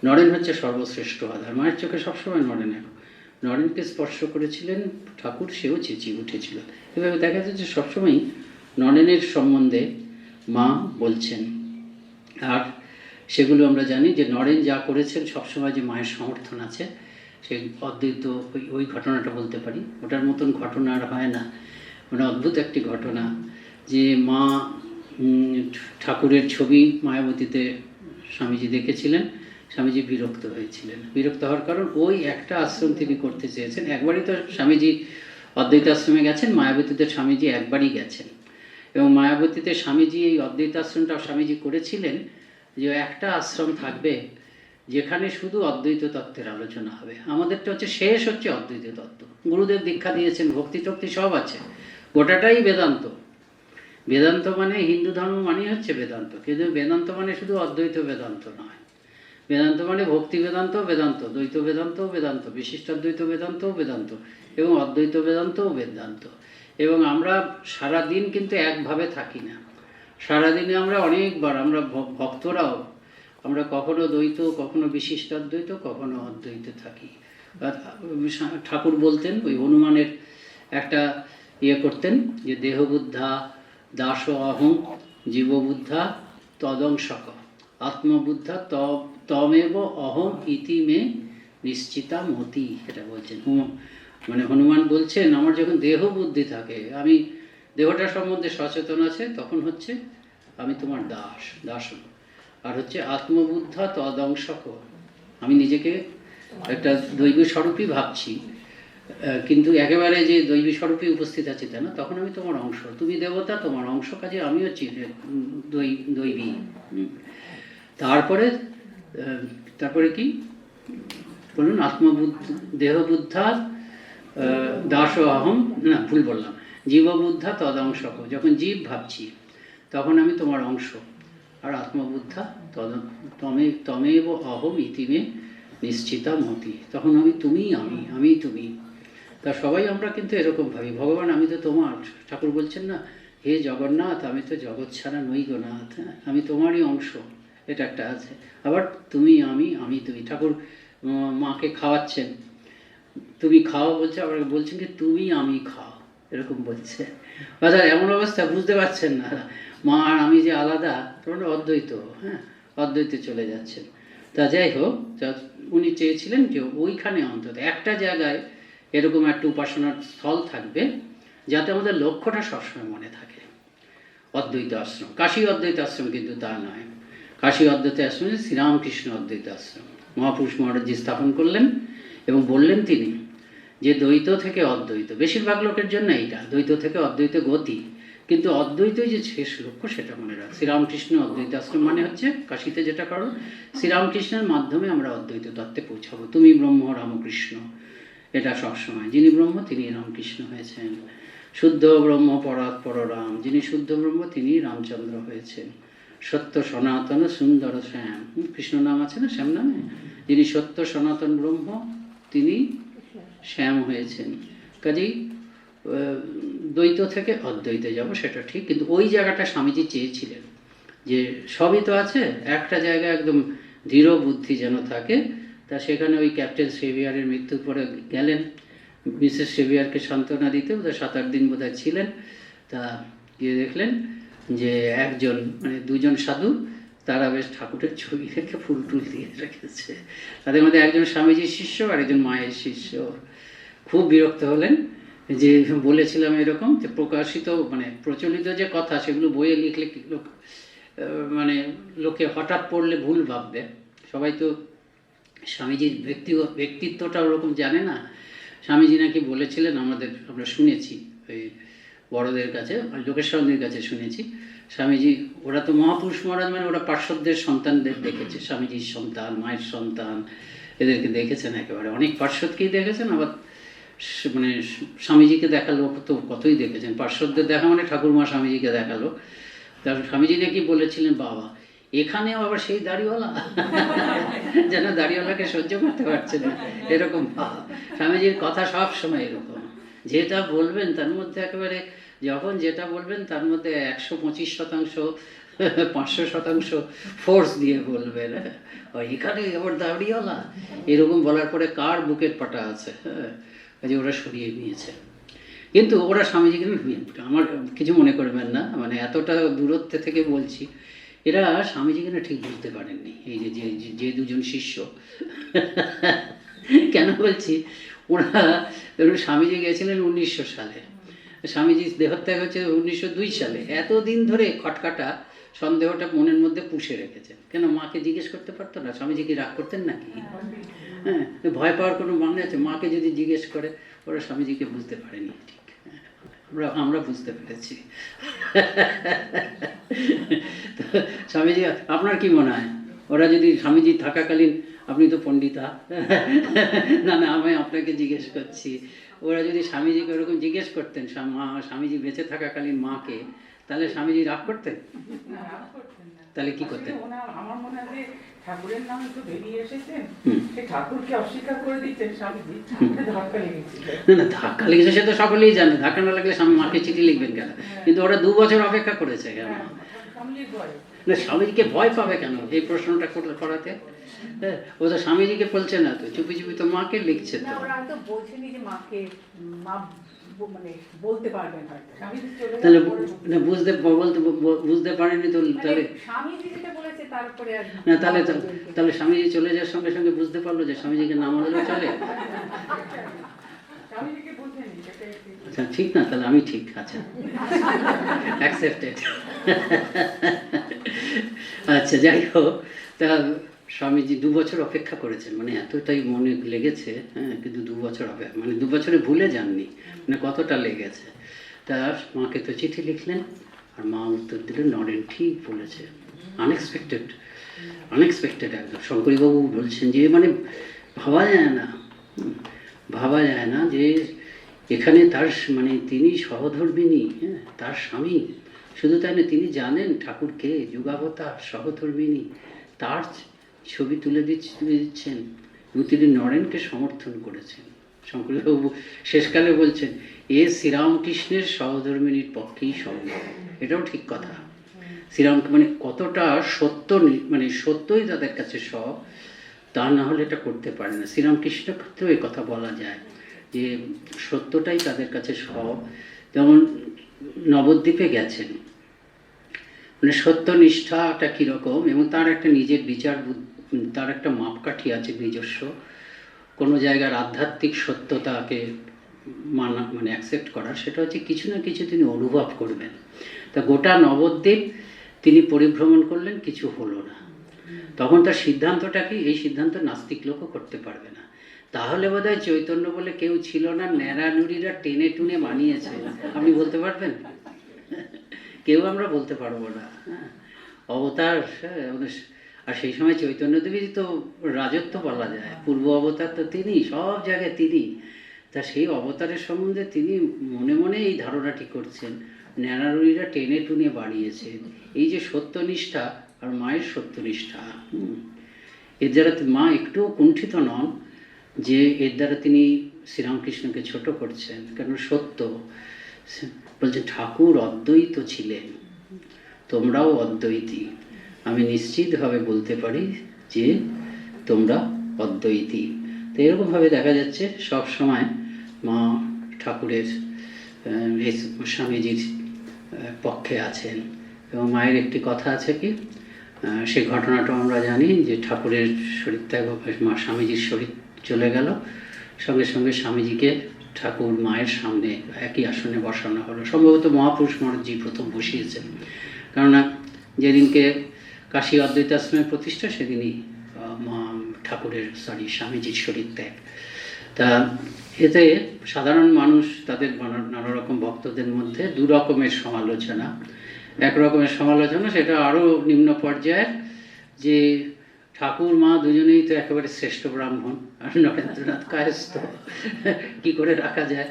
নরেন হচ্ছে সর্বশ্রেষ্ঠ আধার। মায়ের চোখে সবসময় নরেনকে স্পর্শ করেছিলেন ঠাকুর, সেও চেঁচিয়ে উঠেছিল। এভাবে দেখা যাচ্ছে যে সবসময়ই নরেনের সম্বন্ধে মা বলছেন। আর সেগুলো আমরা জানি যে নরেন যা করেছেন সবসময় যে মায়ের সমর্থন আছে, সেই অদ্বৈত ওই ঘটনাটা বলতে পারি। ওটার মতন ঘটনা আর হয় না, মানে অদ্ভুত একটি ঘটনা। যে মা ঠাকুরের ছবি মায়াবতীতে স্বামীজি দেখেছিলেন, স্বামীজি বিরক্ত হয়েছিলেন। বিরক্ত হওয়ার কারণ ওই একটা আশ্রম তিনি করতে চেয়েছেন। একবারই তো স্বামীজি অদ্বৈত আশ্রমে গেছেন, মায়াবতীতে স্বামীজি একবারই গেছেন। এবং মায়াবতীতে স্বামীজি এই অদ্বৈত আশ্রমটা স্বামীজি করেছিলেন যে একটা আশ্রম থাকবে যেখানে শুধু অদ্বৈত তত্ত্বের আলোচনা হবে। আমাদেরটা হচ্ছে শেষ হচ্ছে অদ্বৈত তত্ত্ব। গুরুদেব দীক্ষা দিয়েছেন, ভক্তি টক্তি সব আছে, গোটাটাই বেদান্ত। বেদান্ত মানে হিন্দু ধর্ম মানে হচ্ছে বেদান্ত, কিন্তু বেদান্ত মানে শুধু অদ্বৈত বেদান্ত নয়। বেদান্ত মানে ভক্তি বেদান্ত বেদান্ত, দ্বৈত বেদান্তও বেদান্ত, বিশিষ্টাদ্বৈত বেদান্তও বেদান্ত, এবং অদ্বৈত বেদান্তও বেদান্ত। এবং আমরা সারাদিন কিন্তু একভাবে থাকি না। সারাদিনে আমরা অনেকবার, আমরা ভক্তরাও আমরা কখনো দ্বৈত, কখনো বিশিষ্টাদ্বৈত, কখনো অদ্বৈত থাকি। ঠাকুর বলতেন, ওই হনুমানের একটা করতেন যে দেহবুদ্ধা দাস অহং জীববুদ্ধা তদংশক আত্মবুদ্ধা তমেব অহম ইতি মে নিশ্চিতা মতি। এটা বলছেন, মানে হনুমান বলছেন আমার যখন দেহ বুদ্ধি থাকে, আমি দেহটা সম্বন্ধে সচেতন আছে, তখন হচ্ছে আমি তোমার দাস। আর হচ্ছে আত্মবুদ্ধা তদংশক, আমি নিজেকে একটা দৈব স্বরূপই ভাবছি, কিন্তু একেবারে যে দৈবী স্বরূপে উপস্থিত আছে তা না। তখন আমি তোমার অংশ, তুমি দেবতা, তোমার অংশ, কাজে আমি হচ্ছি দৈবী। তারপরে কি বলুন, দেহবুদ্ধা দাস অহম, না ভুল বললাম, জীববুদ্ধা তদংশক। যখন জীব ভাবছি তখন আমি তোমার অংশ, আর আত্মবুদ্ধা তমেব অহম ইতিমে নিশ্চিতা মতি, তখন আমি তুমি, আমি তুমি। তা সবাই আমরা কিন্তু এরকম ভাবি, ভগবান আমি তো তোমার। ঠাকুর বলছেন না, হে জগন্নাথ আমি তো জগৎ ছাড়া নই গো নাথ, আমি তোমারই অংশ, এটা একটা আছে। আবার তুমি আমি তুমি। ঠাকুর মাকে খাওয়াচ্ছেন, তুমি খাও বলছে, আবার বলছেন কি তুমি আমি খাও, এরকম বলছে। বাজার এমন অবস্থা বুঝতে পারছেন না, মা আর আমি যে আলাদা, তোমরা অদ্বৈত, হ্যাঁ অদ্বৈতে চলে যাচ্ছেন। তা যাই হোক, উনি চেয়েছিলেন যে ওইখানে অন্তত একটা জায়গায় এরকম একটা উপাসনার স্থল থাকবে, যাতে আমাদের লক্ষ্যটা সবসময় মনে থাকে। অদ্বৈত আশ্রম, কাশী অদ্বৈত আশ্রম কিন্তু তা নয়। কাশী অদ্বৈত আশ্রম শ্রীরামকৃষ্ণ অদ্বৈত আশ্রম মহাপুরুষ মহারাজজি স্থাপন করলেন, এবং বললেন তিনি যে দ্বৈত থেকে অদ্বৈত, বেশিরভাগ লোকের জন্য এইটা দ্বৈত থেকে অদ্বৈত গতি, কিন্তু অদ্বৈতই যে শেষ লক্ষ্য সেটা মনে রাখ। শ্রীরামকৃষ্ণ অদ্বৈত আশ্রম মানে হচ্ছে কাশীতে যেটা করো, শ্রীরামকৃষ্ণের মাধ্যমে আমরা অদ্বৈত তত্ত্বে পৌঁছাবো। তুমি ব্রহ্ম রামকৃষ্ণ, এটা সবসময়, যিনি ব্রহ্ম তিনি রামকৃষ্ণ হয়েছেন। শুদ্ধ ব্রহ্ম পরাৎপর রাম, যিনি শুদ্ধ ব্রহ্ম তিনি রামচন্দ্র হয়েছেন। সত্য সনাতন সুন্দর শ্যাম, কৃষ্ণ নাম আছে না শ্যাম নামে, যিনি সত্য সনাতন ব্রহ্ম তিনি শ্যাম হয়েছেন। কাজেই দ্বৈত থেকে অদ্বৈতে যাব সেটা ঠিক, কিন্তু ওই জায়গাটা স্বামীজি চেয়েছিলেন যে সবই তো আছে, একটা জায়গায় একদম দৃঢ় বুদ্ধি যেন থাকে। তা সেখানে ওই ক্যাপ্টেন সেভিয়ারের মৃত্যুর পরে গেলেন, মিসেস সেভিয়ারকে সান্ত্বনা দিতে বোধহয় 7-8 দিন বোধহয় ছিলেন। তা গিয়ে দেখলেন যে একজন, মানে দুজন সাধু, তারা বেশ ঠাকুরের ছবি রেখে ফুল টুল দিয়ে রেখেছে। তাদের মধ্যে একজন স্বামীজির শিষ্য আর একজন মায়ের শিষ্য। খুব বিরক্ত হলেন, যে বলেছিলাম এরকম যে প্রকাশিত, মানে প্রচলিত যে কথা সেগুলো বইয়ে লিখলে লোক মানে লোকে হঠাৎ পড়লে ভুল ভাববে, সবাই তো স্বামীজির ব্যক্তিত্বটা ওরকম জানে না। স্বামীজি নাকি বলেছিলেন, আমরা শুনেছি ওই বড়দের কাছে, লোকেশ্বরদের কাছে শুনেছি, স্বামীজি ওরা তো মহাপুরুষ মহারাজ মানে ওরা পার্শ্বদের সন্তানদের দেখেছে, স্বামীজির সন্তান, মায়ের সন্তান, এদেরকে দেখেছেন একেবারে, অনেক পার্শ্বদকেই দেখেছেন, আবার মানে স্বামীজিকে দেখালো তো কতই দেখেছেন। পার্শ্বদের দেখা মানে ঠাকুরমা স্বামীজিকে দেখালো। তারপর স্বামীজি নাকি বলেছিলেন, বাবা এখানেও আবার সেই দাড়িওয়ালা, যেন দাড়িওয়ালাকে সহ্য করতে পারছে না, এরকম স্বামীজির কথা সব সময় এরকম, যেটা বলবেন তার মধ্যে একেবারে, যখন যেটা বলবেন তার মধ্যে 125%, 500% ফোর্স দিয়ে বলবেন। এখানে আবার দাড়িওয়ালা, এরকম বলার পরে কার বুকের পাটা আছে, কাজে ওরা সরিয়ে নিয়েছে। কিন্তু ওরা স্বামীজিকে, আমার কিছু মনে করবেন না, মানে এতটা দূরত্ব থেকে বলছি, এরা স্বামীজিকে না ঠিক বুঝতে পারেননি, এই যে দুজন শিষ্য। কেন বলছি, ওরা ধরুন স্বামীজি গেছিলেন 1900 সালে, স্বামীজি দেহত্যাগ হচ্ছে 1902 সালে, এতদিন ধরে খটকাটা সন্দেহটা মনের মধ্যে পুষে রেখেছেন। কেন মাকে জিজ্ঞেস করতে পারতো না? স্বামীজি কি রাগ করতেন নাকি? হ্যাঁ, ভয় পাওয়ার কোনো মানে আছে? মাকে যদি জিজ্ঞেস করে, ওরা স্বামীজিকে বুঝতে পারেনি ঠিক, আমরা বুঝতে পেরেছি। স্বামীজি, আপনার কি মনে হয়, ওরা যদি স্বামীজি থাকাকালীন, আপনি তো পণ্ডিতা, না না আমি আপনাকে জিজ্ঞেস করছি, ওরা যদি স্বামীজিকে ওরকম জিজ্ঞেস করতেন, স্বামীজি বেঁচে থাকাকালীন মাকে, তাহলে স্বামীজি রাগ করতেন? তাহলে কি করতেন? আমার মনে হয় যে ঠাকুরের নাম তো বেরিয়ে এসেছেন, সেই ঠাকুরকে অস্বীকার করে দিতেন স্বামীজি, ধাক্কা লেগেছিল। না ধাক্কা লেগেছে সে তো সকলেই জানে, ধাক্কা না লাগলে স্বামী মাকে চিঠি লিখবেন কেন? কিন্তু ওরা 2 বছর অপেক্ষা করেছে কেন? না স্বামীজিকে ভয় পাবে কেন এই প্রশ্নটা করাতে? হ্যাঁ, ও তো স্বামীজিকে বলছে না, তো চুপি চুপি তো মাকে লিখছে। তো ওরা তো বলছেনি যে মাকে, মা মানে বলতে পারবেন হয়তো, তাহলে না বুঝতে পারেনি তো, তাহলে স্বামীজি যেটা বলেছে তারপরে আর না, তাহলে স্বামীজি চলে যাওয়ার সঙ্গে সঙ্গে বুঝতে পারলো যে স্বামীজিকে নাম হলেও চলে। আচ্ছা ঠিক না, তাহলে আমি ঠিক, আচ্ছা অ্যাকসেপ্টেড। আচ্ছা যাই হোক, তা স্বামীজি 2 বছর অপেক্ষা করেছেন, মানে এতটাই মনে লেগেছে, হ্যাঁ, কিন্তু 2 বছর অপেক্ষা, মানে 2 বছরে ভুলে যাননি, মানে কতটা লেগেছে। তা মাকে তো চিঠি লিখলেন, আর মা উত্তর দিলেন, নরেন ঠিক বলেছে। আনএক্সপেক্টেড একদম। শঙ্করীবাবু বলছেন যে মানে ভাবা যায় না যে এখানে তার মানে তিনি সহধর্মিণী, হ্যাঁ, তার স্বামী, শুধু তাই না, তিনি জানেন ঠাকুরকে, যুগাবতার, সহধর্মিণী, তার ছবি তুলে দিচ্ছেন, এবং তিনি নরেনকে সমর্থন করেছেন। শঙ্করবাবু শেষকালে বলছেন, এ শ্রীরামকৃষ্ণের সহধর্মিণীর পক্ষেই সম্ভব। এটাও ঠিক কথা। শ্রীরাম মানে কতটা সত্য, মানে সত্যই তাদের কাছে সব, তা না হলে এটা করতে পারে না। শ্রীরামকৃষ্ণের ক্ষেত্রেও এই কথা বলা যায় যে সত্যটাই তাদের কাছে সব। যেমন নবদ্বীপে গেছেন, মানে সত্যনিষ্ঠাটা কীরকম, এবং তার একটা নিজের বিচার, তার একটা মাপকাঠি আছে নিজস্ব। কোনো জায়গার আধ্যাত্মিক সত্যতাকে মানে অ্যাকসেপ্ট করার, সেটা হচ্ছে কিছু না কিছু তিনি অনুভব করবেন। তা গোটা নবদ্বীপ তিনি পরিভ্রমণ করলেন, কিছু হলো না। তখন তার সিদ্ধান্তটা কি, এই সিদ্ধান্ত নাস্তিক লোকও করতে পারবে না। তাহলে বোধহয় চৈতন্য বলে কেউ ছিল না, ন্যাড়ানুড়িরা টেনে টুনে বানিয়েছে, আপনি বলতে পারবেন? কেউ আমরা বলতে পারবো না। হ্যাঁ, অবতার, আর সেই সময় চৈতন্যদেবী তো রাজত্ব বলা যায়, পূর্ব অবতার তো তিনি, সব জায়গায় তিনি। তা সেই অবতারের সম্বন্ধে তিনি মনে মনে এই ধারণাটি করছেন, ন্যাড়ানুড়িরা টেনে টুনে বাড়িয়েছেন। এই যে সত্যনিষ্ঠা আর মায়ের সত্যনিষ্ঠা, এর দ্বারা মা একটুও কুণ্ঠিত নন যে এর দ্বারা তিনি শ্রীরামকৃষ্ণকে ছোট করছেন, কেন সত্য। বলছে ঠাকুর অদ্বৈত ছিলেন, তোমরাও অদ্বৈতী, আমি নিশ্চিতভাবে বলতে পারি যে তোমরা অদ্বৈতী। তো এরকমভাবে দেখা যাচ্ছে সব সময় মা ঠাকুরের স্বামীজির পক্ষে আছেন। এবং মায়ের একটি কথা আছে কি, সেই ঘটনাটা আমরা জানি যে ঠাকুরের শরীর ত্যাগ, মা স্বামীজির শরীর চলে গেল, সঙ্গে সঙ্গে স্বামীজিকে ঠাকুর মায়ের সামনে একই আসনে বসানো হলো। সম্ভবত মহাপুরুষ মহারাজজি প্রথম বসিয়েছেন, কেননা যেদিনকে কাশী অদ্বৈতাশ্রমের প্রতিষ্ঠা সেদিনই স্বামীজির শরীর ত্যাগ। তা এতে সাধারণ মানুষ তাদের নানা রকম ভক্তদের মধ্যে দু রকমের সমালোচনা। এক রকমের সমালোচনা সেটা আরও নিম্ন পর্যায়ের, যে ঠাকুর মা দুজনেই তো একেবারে শ্রেষ্ঠ ব্রাহ্মণ, আর নরেন্দ্রনাথ কায়স্থ, কী করে রাখা যায়,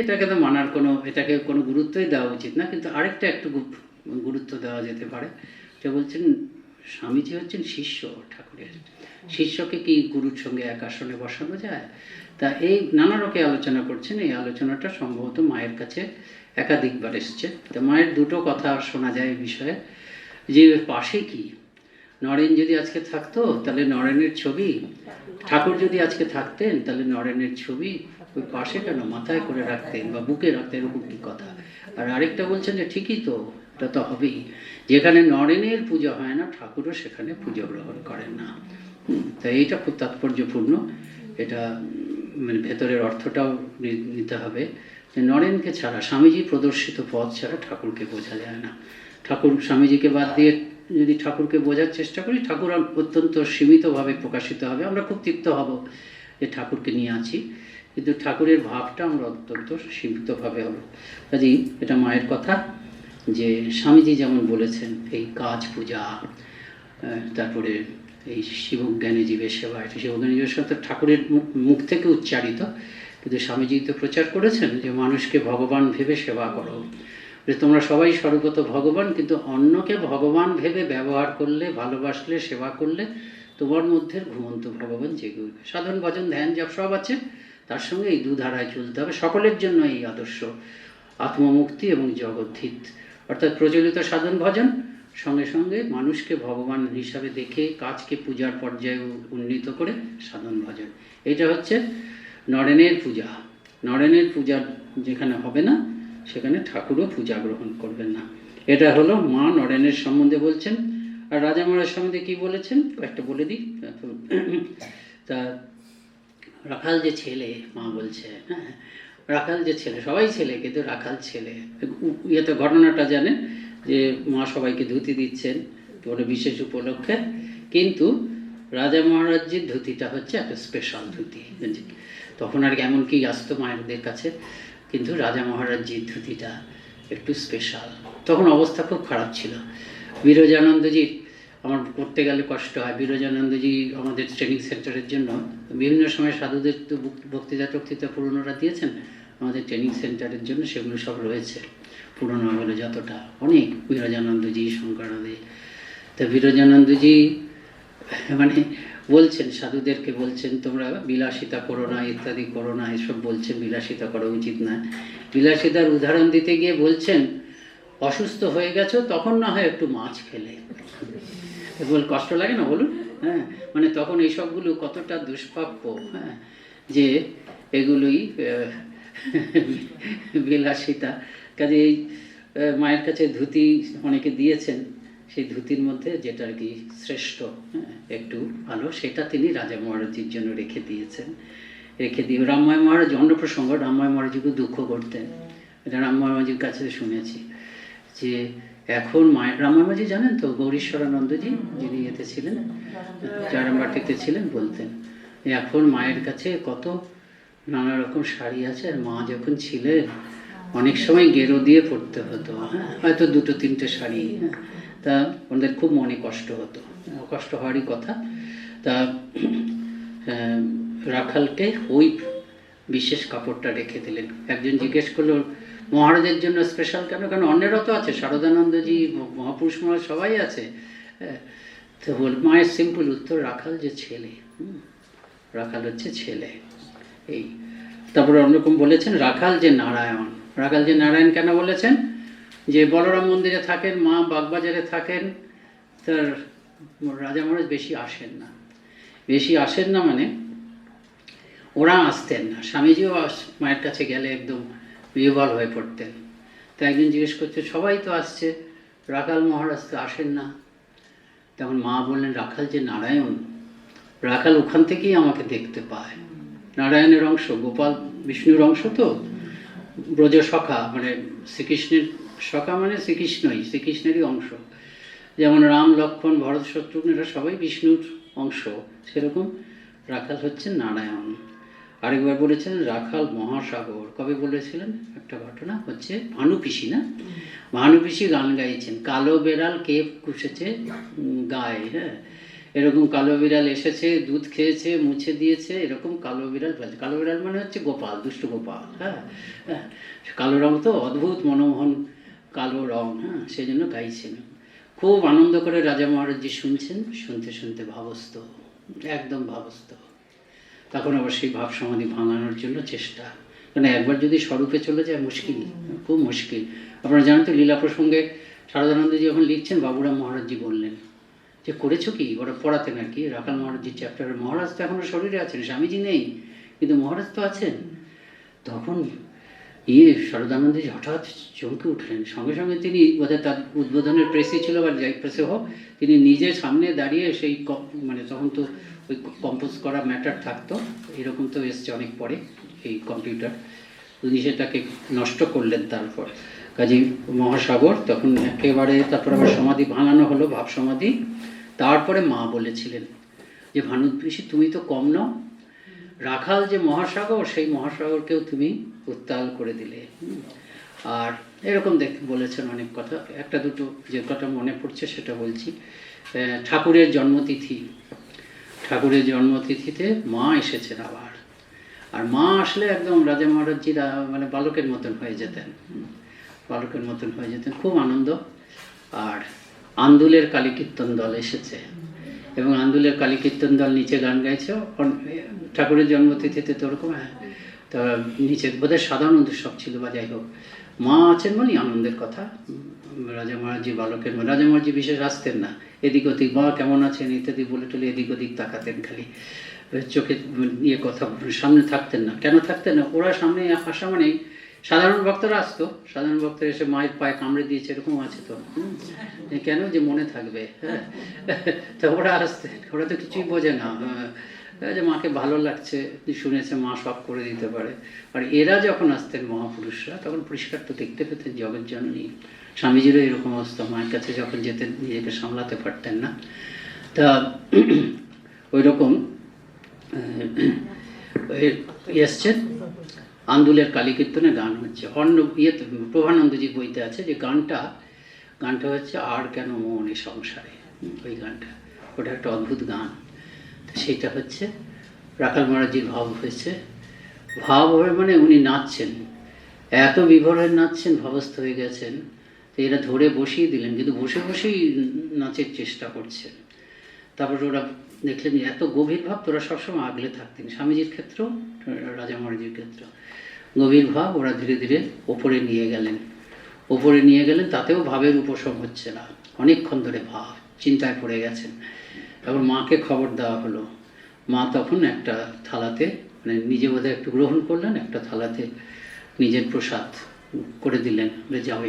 এটাকে তো মানার এটাকে কোনো গুরুত্বই দেওয়া উচিত না। কিন্তু আরেকটা একটু গুরুত্ব দেওয়া যেতে পারে, যে বলছেন স্বামীজি হচ্ছেন শিষ্য ঠাকুরের, শিষ্যকে কি গুরুর সঙ্গে এক আসনে বসানো যায়? তা এই নানা রকম আলোচনা করছেন। এই আলোচনাটা সম্ভবত মায়ের কাছে একাধিকবার এসছে। তা মায়ের দুটো কথা শোনা যায় এই বিষয়ে, যে পাশে কি নরেন যদি আজকে থাকতো তাহলে নরেনের ছবি, ঠাকুর যদি আজকে থাকতেন তাহলে নরেনের ছবি ওই পাশে কেন মাথায় করে রাখতেন বা বুকে রাখতেন, এরকম কি কথা। আর আরেকটা বলছেন যে ঠিকই তো, এটা তো হবেই, যেখানে নরেনের পুজো হয় না ঠাকুরও সেখানে পুজো গ্রহণ করেন না। তাই এইটা খুব তাৎপর্যপূর্ণ। এটা মানে ভেতরের অর্থটাও নিতে হবে, যে নরেনকে ছাড়া, স্বামীজি প্রদর্শিত পথ ছাড়া ঠাকুরকে বোঝা যায় না। ঠাকুর স্বামীজিকে বাদ দিয়ে যদি ঠাকুরকে বোঝার চেষ্টা করি, ঠাকুর অত্যন্ত সীমিতভাবে প্রকাশিত হবে। আমরা খুব তৃপ্ত হব যে ঠাকুরকে নিয়ে আছি, কিন্তু ঠাকুরের ভাবটা আমরা অত্যন্ত সীমিতভাবে হব। কাজেই এটা মায়ের কথা, যে স্বামীজি যেমন বলেছেন এই কাজ পূজা, তারপরে এই শিবজ্ঞানী জীবের সেবা, এটা শিবজ্ঞানী জীবের সেবা তো ঠাকুরের মুখ থেকে উচ্চারিত, কিন্তু স্বামীজি তো প্রচার করেছেন যে মানুষকে ভগবান ভেবে সেবা করো, যে তোমরা সবাই স্বরূপত ভগবান, কিন্তু অন্যকে ভগবান ভেবে ব্যবহার করলে, ভালোবাসলে, সেবা করলে তোমার মধ্যে ঘুমন্ত ভগবান জেগে উঠবে। সাধন ভজন ধ্যান জপ সব আছে, তার সঙ্গে এই দুধারায় চলতে হবে। সকলের জন্য এই আদর্শ, আত্মমুক্তি এবং জগদ্ধিত, অর্থাৎ প্রচলিত সাধন ভজন সঙ্গে সঙ্গে মানুষকে ভগবান হিসাবে দেখে কাজকে পূজার পর্যায়ে উন্নীত করে সাধন ভজন। এটা হচ্ছে নরেনের পূজা। নরেনের পূজা যেখানে হবে না সেখানে ঠাকুরও পূজা গ্রহণ করবেন না। এটা হলো মা নরেনের সম্বন্ধে বলছেন। আর রাজা মহারাজ সম্বন্ধে কী বলেছেন একটা বলে দিই। তা রাখাল যে ছেলে, মা বলছে, হ্যাঁ রাখাল যে ছেলে, সবাই ছেলে কিন্তু রাখাল ছেলে। ইয়েতে ঘটনাটা জানেন যে মা সবাইকে ধুতি দিচ্ছেন কোনো বিশেষ উপলক্ষে, কিন্তু রাজা মহারাজজির ধুতিটা হচ্ছে একটা স্পেশাল ধুতি। তখন আর এমন কি আসতো মায়েরদের কাছে, কিন্তু রাজা মহারাজজির ধুতিটা একটু স্পেশাল। তখন অবস্থা খুব খারাপ ছিল। বিরজানন্দজির, আমার করতে গেলে কষ্ট হয়, বিরজানন্দজি আমাদের ট্রেনিং সেন্টারের জন্য বিভিন্ন সময় সাধুদের তো বক্তৃতা পুরনোরা দিয়েছেন আমাদের ট্রেনিং সেন্টারের জন্য, সেগুলো সব রয়েছে পুরনো হলে যতটা, অনেক বিরজানন্দজি, শঙ্করানন্দজি। তা বিরজানন্দজি মানে বলছেন, সাধুদেরকে বলছেন তোমরা বিলাসিতা করো না, ইত্যাদি করো না, এসব বলছেন, বিলাসিতা করা উচিত না। বিলাসিতার উদাহরণ দিতে গিয়ে বলছেন অসুস্থ হয়ে গেছো তখন না হয় একটু মাছ খেলে, বল কষ্ট লাগে না বলুন? হ্যাঁ, মানে তখন এইসবগুলো কতটা দুষ্প্রাপ্য, হ্যাঁ, যে এগুলোই বিলাসিতা। কাজে এই মায়ের কাছে ধুতি অনেকে দিয়েছেন, সেই ধুতির মধ্যে যেটা আর কি শ্রেষ্ঠ, হ্যাঁ একটু ভালো, সেটা তিনি রাজা মহারাজের জন্য রেখে দিয়েছেন। রেখে দিয়ে রামময় মহারাজ, অন্নপ্রসঙ্গ, রামময় মহারাজকে দুঃখ করতেন, এটা রামময় মহারাজের কাছে শুনেছি। যে এখন মায়ের, রামময় মহারাজ জানেন তো গৌরীশ্বরানন্দজি যিনি এতে ছিলেন, চারামবাটিতে ছিলেন, বলতেন এখন মায়ের কাছে কত নানা রকম শাড়ি আছে, আর মা যখন ছিলেন অনেক সময় গেরো দিয়ে পড়তে হতো, হ্যাঁ হয়তো দুটো তিনটে শাড়ি, হ্যাঁ তা ওদের খুব মনে কষ্ট হতো, কষ্ট হওয়ারই কথা। তা রাখালকে ওই বিশেষ কাপড়টা রেখে দিলেন। একজন জিজ্ঞেস করলো মহারাজের জন্য স্পেশাল কেন? কারণ অন্যেরও তো আছে, শারদানন্দজি, মহাপুরুষ মহারাজ সবাই আছে। তো বল, মায়ের সিম্পল উত্তর, রাখাল যে ছেলে, রাখাল হচ্ছে ছেলে। এই তারপরে অন্যরকম বলেছেন রাখাল যে নারায়ণ। রাখাল যে নারায়ণ কেন বলেছেন? যে বলরাম মন্দিরে থাকেন, মা বাগবাজারে থাকেন, তার রাজা মহারাজ বেশি আসেন না। বেশি আসেন না মানে ওরা আসতেন না, স্বামীজিও মায়ের কাছে গেলে একদম বিহ্বল হয়ে পড়তেন। তো একদিন জিজ্ঞেস করছে সবাই তো আসছে, রাখাল মহারাজ তো আসেন না। তখন মা বললেন রাখাল যে নারায়ণ, রাখাল ওখান থেকেই আমাকে দেখতে পায়। নারায়ণের অংশ, গোপাল বিষ্ণুর অংশ, তো ব্রজ সখা মানে শ্রীকৃষ্ণের সখা মানে শ্রীকৃষ্ণই, শ্রীকৃষ্ণেরই অংশ। যেমন রাম, লক্ষ্মণ, ভরত, শত্রুঘ্ন এরা সবাই বিষ্ণুর অংশ, সেরকম রাখাল হচ্ছেন নারায়ণ। আরেকবার বলেছেন রাখাল মহাসাগর। কবে বলেছিলেন? একটা ঘটনা হচ্ছে ভানু পিসি, না? ভানু পিসি গান গাইছেন, কালো বেড়াল কে কুষেছে গায়ে, হ্যাঁ, এরকম কালো বিড়াল এসেছে, দুধ খেয়েছে, মুছে দিয়েছে, এরকম কালো বিড়াল ফেলছে। কালো বিড়াল মানে হচ্ছে গোপাল, দুষ্ট গোপাল, হ্যাঁ হ্যাঁ। কালো রং তো অদ্ভুত মনোমোহন কালো রং, হ্যাঁ, সেই জন্য গাইছেন। খুব আনন্দ করে রাজা মহারাজজি শুনছেন, শুনতে শুনতে ভাবস্থ, একদম ভাবস্থ। তখন আবার সেই ভাব সমাধি ভাঙানোর জন্য চেষ্টা, কারণ একবার যদি স্বরূপে চলে যায় মুশকিল, খুব মুশকিল। আপনারা জানেন তো লীলা প্রসঙ্গে শারদানন্দজি যখন লিখছেন, বাবুরাম মহারাজজি বললেন যে করেছো কি, ওরা পড়াতেন আর কি রাখাল মহারাজজির চ্যাপ্টারে। মহারাজ তো এখনো শরীরে আছেন, স্বামীজি নেই, কিন্তু মহারাজ তো আছেন। তখন শারদানন্দজি হঠাৎ চমকে উঠলেন। সঙ্গে সঙ্গে তিনি বোধহয় তার উদ্বোধনের প্রেসে ছিল বা যাই প্রেসে হোক, তিনি নিজের সামনে দাঁড়িয়ে সেই মানে তখন তো ওই কম্পোজ করা ম্যাটার থাকতো, এরকম তো এসছে অনেক পরে এই কম্পিউটার, উনি সেটাকে নষ্ট করলেন। তারপর কাজী মহাসাগর তখন একেবারে, তারপর আবার সমাধি ভাঙানো হলো, ভাব সমাধি। তারপরে মা বলেছিলেন যে ভানু পিসি তুমি তো কম নও, রাখাল যে মহাসাগর, সেই মহাসাগরকেও তুমি উত্তাল করে দিলে। আর এরকম বলেছেন অনেক কথা। একটা দুটো যে কথা মনে পড়ছে সেটা বলছি। ঠাকুরের জন্মতিথি, ঠাকুরের জন্মতিথিতে মা এসেছেন আবার। আর মা আসলে একদম রাজা মহারাজজিরা মানে বালকের মতন হয়ে যেতেন, বালকের মতন হয়ে যেতেন, খুব আনন্দ। আর আন্দুলের কালী কীর্তন দল এসেছে, এবং আন্দুলের কালী কীর্তন দল নিচে গান গাইছে ঠাকুরের জন্মতিথিতে, তো ওরকম, হ্যাঁ। তা নিচে বোধহয় সাধারণ উৎসব ছিল বা যাই হোক, মা আছেন বলেই আনন্দের কথা। রাজা মহারাজজি বালকের, রাজা মহারাজজি বিশেষ আসতেন না, এদিক ওদিক মা কেমন আছেন ইত্যাদি বলে টলে এদিক ওদিক তাকাতেন, খালি চোখে ইয়ে কথা, সামনে থাকতেন না। কেন থাকতেন না? ওরা সামনে আসা মানেই সাধারণ ভক্তরা আসতো, সাধারণ ভক্তরা এসে মায়ের পায়ে কামড়ে দিয়েছে, এরকম আছে তো, কেন যে মনে থাকবে, হ্যাঁ। তো ওরা আসতেন, ওরা তো কিছুই বোঝে না, যে মাকে ভালো লাগছে, শুনেছে মা সব করে দিতে পারে। আর এরা যখন আসতেন মহাপুরুষরা, তখন পরিষ্কার তো দেখতে পেতেন জগৎ জননী। স্বামীজিরও এরকম অবস্থা, মায়ের কাছে যখন যেতেন নিজেকে সামলাতে পারতেন না। তা ওই রকম এসছেন। আন্দুলের কালী কীর্তনে গান হচ্ছে, অন্য ইয়েতে প্রভানন্দজির বইতে আছে যে গানটা হচ্ছে আর কেন মন এই সংসারে, ওই গানটা, ওটা একটা অদ্ভুত গান। সেইটা হচ্ছে রাখাল মহারাজজির ভাব হয়েছে। ভাব হবে মানে উনি নাচছেন, এত বিভোর হয়ে নাচছেন, ভাবস্থ হয়ে গেছেন। তো এরা ধরে বসিয়ে দিলেন, কিন্তু বসে বসেই নাচের চেষ্টা করছেন। তারপর ওরা দেখলেন এত গভীর ভাব, তোরা সবসময় আগলে থাকতেন, স্বামীজির ক্ষেত্রেও রাজা মহারাজের ক্ষেত্রেও গভীর ভাব। ওরা ধীরে ধীরে ওপরে নিয়ে গেলেন, তাতেও ভাবের উপশম হচ্ছে না, অনেকক্ষণ ধরে ভাব, চিন্তায় পড়ে গেছেন। তারপর মাকে খবর দেওয়া হলো। মা তখন একটা থালাতে, মানে নিজে বোধহয় একটু গ্রহণ করলেন, একটা থালাতে নিজের প্রসাদ করে দিলেন, যাও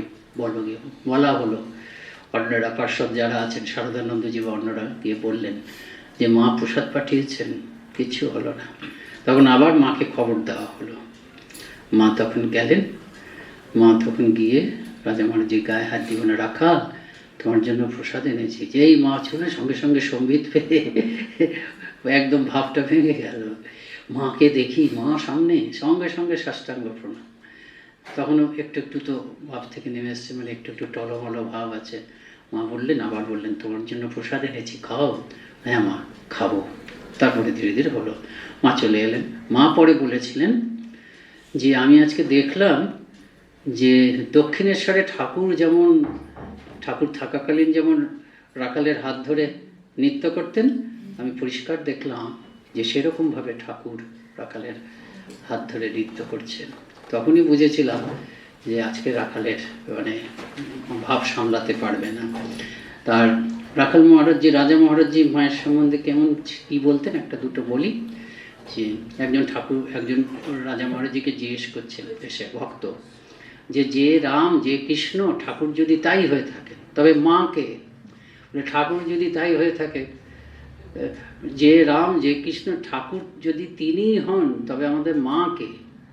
বলো গিয়ে। বলা হলো, অন্যরা পার্শ্বদ যারা আছেন, শারদানন্দজি বা অন্যরা গিয়ে বললেন যে মা প্রসাদ পাঠিয়েছেন, কিছু হলো না। তখন আবার মাকে খবর দেওয়া হলো। মা তখন গেলেন, মা তখন গিয়ে রাজা মহারাজজির গায়ে হাত দিয়ে বলে, রাখাল তোমার জন্য প্রসাদ এনেছি। যেই মা ছিল সঙ্গে সঙ্গে সম্বিত পেয়ে একদম ভাবটা ভেঙে গেল। মাকে দেখি, মা সামনে, সঙ্গে সঙ্গে সাষ্টাঙ্গ প্রণাম। তখনও একটু একটু তো ভাব থেকে নেমে এসছে, মানে একটু একটু টলমল ভাব আছে। মা বললেন, আবার বললেন তোমার জন্য প্রসাদ এনেছি, খাও। হ্যাঁ মা, খাবো। তারপরে ধীরে ধীরে হলো, মা চলে এলেন। মা পরে বলেছিলেন যে আমি আজকে দেখলাম যে দক্ষিণেশ্বরে ঠাকুর থাকাকালীন যেমন রাখালের হাত ধরে নৃত্য করতেন, আমি পরিষ্কার দেখলাম যে সেরকমভাবে ঠাকুর রাখালের হাত ধরে নৃত্য করছেন। তখনই বুঝেছিলাম যে আজকে রাখালের মানে ভাব সামলাতে পারবে না। তার রাখাল মহারাজজি, রাজা মহারাজজি মায়ের সম্বন্ধে কেমন কী বলতেন একটা দুটো বলি। যে একজন রাজা মহারাজজিকে জিজ্ঞেস করছেন এসে ভক্ত, যে রাম যে কৃষ্ণ ঠাকুর যদি তাই হয়ে থাকে তবে মাকে, ঠাকুর যদি তাই হয়ে থাকে, যে রাম যে কৃষ্ণ ঠাকুর যদি তিনিই হন তবে আমাদের মাকে,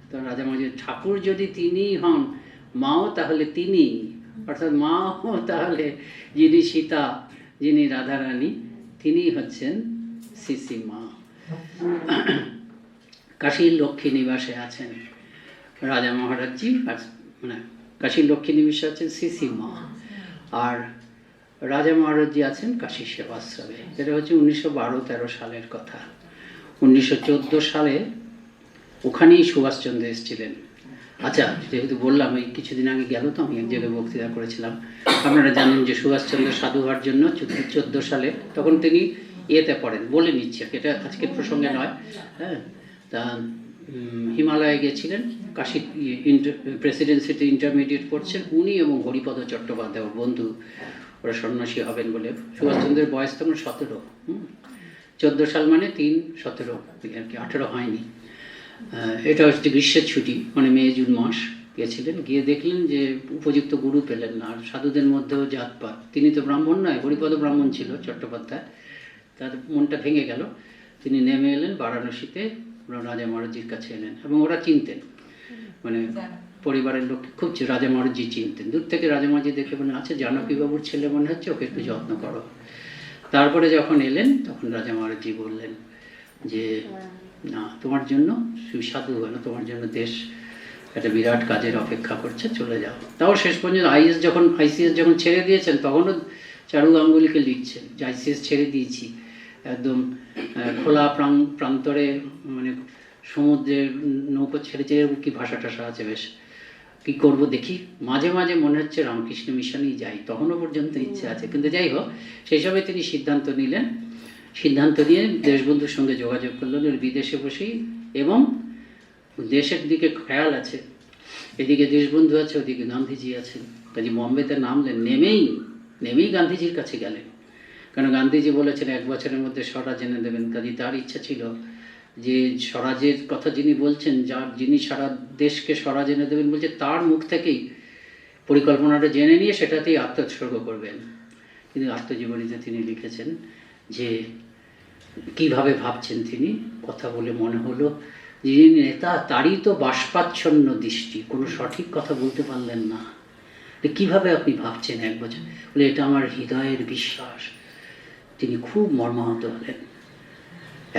তো রাজা মহারাজ ঠাকুর যদি তিনিই হন মাও তাহলে তিনি, অর্থাৎ মাও তাহলে যিনি সীতা, যিনি রাধারানী, তিনি হচ্ছেন সিসি মা। কাশীর লক্ষ্মী নিবাসে আছেন রাজা মহারাজজি, আর মানে কাশীর লক্ষ্মী নিবাসে আছেন সিসি মা, আর রাজা মহারাজজি আছেন কাশী সেবাশ্রমে। এটা হচ্ছে 1912-13 সালের কথা। 1914 সালে ওখানেই সুভাষচন্দ্র এসেছিলেন। আচ্ছা, যেহেতু বললাম এই কিছুদিন আগে গেল তো, আমি এক জায়গায় বক্তৃতা করেছিলাম। আপনারা জানেন যে সুভাষচন্দ্র সাধু হওয়ার জন্য 14 সালে তখন তিনি ইয়েতে পড়েন, বলে নিচ্ছে, এটা আজকের প্রসঙ্গে নয়, হ্যাঁ। তা হিমালয়ে গেছিলেন, কাশী প্রেসিডেন্সিতে ইন্টারমিডিয়েট পড়ছেন উনি এবং হরিপদ চট্টোপাধ্যায় বন্ধু, ওরা সন্ন্যাসী হবেন বলে। সুভাষচন্দ্রের বয়স তখন 17, 14 সাল মানে 3-17 আর কি, 18 হয়নি। এটা হচ্ছে গ্রীষ্মের ছুটি, মানে মে জুন মাস গিয়েছিলেন। গিয়ে দেখলেন যে উপযুক্ত গুরু পেলেন না, আর সাধুদের মধ্যেও জাতপাত। তিনি তো ব্রাহ্মণ নয়, হরিপদ ব্রাহ্মণ ছিল চট্টোপাধ্যায়, তার মনটা ভেঙে গেল। তিনি নেমে এলেন বারাণসীতে, রাজা মহারাজজির কাছে এলেন, এবং ওরা চিনতেন, মানে পরিবারের লোক খুব রাজা মহারাজজি চিনতেন। দূর থেকে রাজা মহারাজজি দেখে বলেন, আচ্ছা জানকীবাবুর ছেলে মনে হচ্ছে, ওকে একটু যত্ন করো। তারপরে যখন এলেন তখন রাজা মহারাজজি বললেন যে না, তোমার জন্য সুস্বাদু হলো, তোমার জন্য দেশ একটা বিরাট কাজের অপেক্ষা করছে, চলে যাও। তাও শেষ পর্যন্ত আইসিএস যখন ছেড়ে দিয়েছেন তখনও চারু গাঙ্গুলিকে লিখছেন যে আইসিএস ছেড়ে দিয়েছি, একদম খোলা প্রান্তরে, মানে সমুদ্রের নৌকো ছেড়ে ছেড়ে, কি ভাষা টাষা আছে, বেশ কী করবো দেখি। মাঝে মাঝে মনে হচ্ছে রামকৃষ্ণ মিশনেই যাই, তখনও পর্যন্ত ইচ্ছে আছে। কিন্তু যাই হোক, সেই সময় তিনি সিদ্ধান্ত নিলেন। সিদ্ধান্ত নিয়ে দেশবন্ধুর সঙ্গে যোগাযোগ করলেন বিদেশে বসেই, এবং দেশের দিকে খেয়াল আছে, এদিকে দেশবন্ধু আছে, ওদিকে গান্ধীজি আছেন। কাজে বম্বেতে নামলেন, নেমেই গান্ধীজির কাছে গেলেন, কারণ গান্ধীজি বলেছেন 1 বছরের মধ্যে স্বরাজ এনে দেবেন। কাজে তার ইচ্ছা ছিল যে স্বরাজের কথা যিনি বলছেন, যিনি সারা দেশকে স্বরাজ এনে দেবেন বলছে, তার মুখ থেকেই পরিকল্পনাটা জেনে নিয়ে সেটাতেই আত্মোৎসর্গ করবেন। কিন্তু আত্মজীবনীতে তিনি লিখেছেন যে কিভাবে ভাবছেন তিনি, কথা বলে মনে হলো যিনি নেতা তারই তো বাষ্পাচ্ছন্ন দৃষ্টি, কোনো সঠিক কথা বলতে পারলেন না। কিভাবে আপনি ভাবছেন 1 বছর? বলে এটা আমার হৃদয়ের বিশ্বাস। তিনি খুব মর্মাহত হলেন,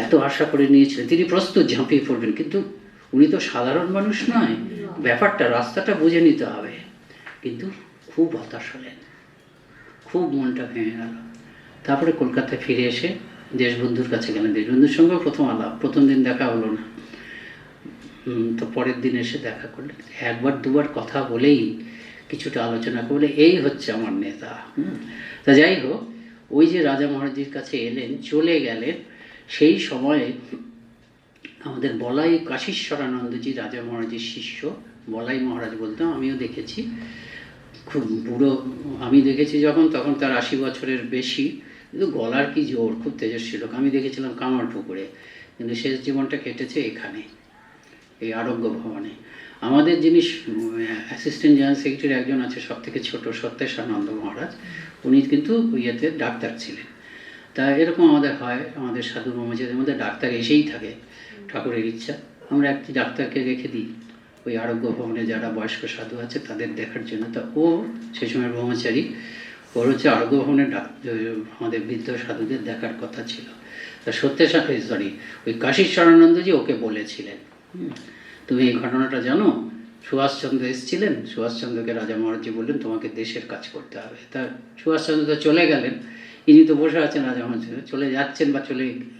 এত আশা করে নিয়েছিলেন, তিনি প্রস্তুত ঝাঁপিয়ে পড়বেন, কিন্তু উনি তো সাধারণ মানুষ নয়, ব্যাপারটা রাস্তাটা বুঝে নিতে হবে। কিন্তু খুব হতাশ হলেন, খুব মনটা ভেঙে গেল। তারপরে কলকাতায় ফিরে এসে দেশবন্ধুর কাছে গেলেন। দেশবন্ধুর সঙ্গেও প্রথম আলাপ, প্রথম দিন দেখা হলো না, তো পরের দিন এসে দেখা করলেন। 1-2বার কথা বলেই, কিছুটা আলোচনা করলে, এই হচ্ছে আমার নেতা। তা যাই হোক, ওই যে রাজা মহারাজজির কাছে এলেন, চলে গেলেন, সেই সময়ে আমাদের বলাই কাশীশ্বরানন্দজি রাজা মহারাজের শিষ্য, বলাই মহারাজ বলতাম, আমিও দেখেছি, খুব বুড়ো আমি দেখেছি যখন, তখন তার 80 বছরের বেশি, কিন্তু গলার কি জোর, খুব তেজস্বী লোক। আমি দেখেছিলাম কামারপুকুরে, কিন্তু শেষ জীবনটা কেটেছে এখানে, এই আরোগ্য ভবনে। আমাদের যিনি অ্যাসিস্ট্যান্ট জেনারেল সেক্রেটারি একজন আছে, সব থেকে ছোট, সত্যেশানন্দ মহারাজ, উনি কিন্তু ইয়েতে ডাক্তার ছিলেন। তা এরকম আমাদের হয়, আমাদের সাধু ব্রহ্মচারীদের মধ্যে ডাক্তার এসেই থাকে, ঠাকুরের ইচ্ছা। আমরা একটি ডাক্তারকে রেখে দিই ওই আরোগ্য ভবনে যারা বয়স্ক সাধু আছে তাদের দেখার জন্য। তা ও সেই সময় ব্রহ্মচারী, ওর হচ্ছে আরোগ্য ভবনের আমাদের বৃদ্ধ সাধুদের দেখার কথা ছিল। তা ওই কাশীশ্বরানন্দজি ওকে বলেছিলেন, তুমি এই ঘটনাটা জানো, সুভাষচন্দ্র এসেছিলেন, সুভাষচন্দ্রকে রাজা মহারাজজি বললেন তোমাকে দেশের কাজ করতে হবে। তা সুভাষচন্দ্র তো চলে গেলেন, ইনি তো বসে আছেন, রাজা মহারাজ চলে যাচ্ছেন, বা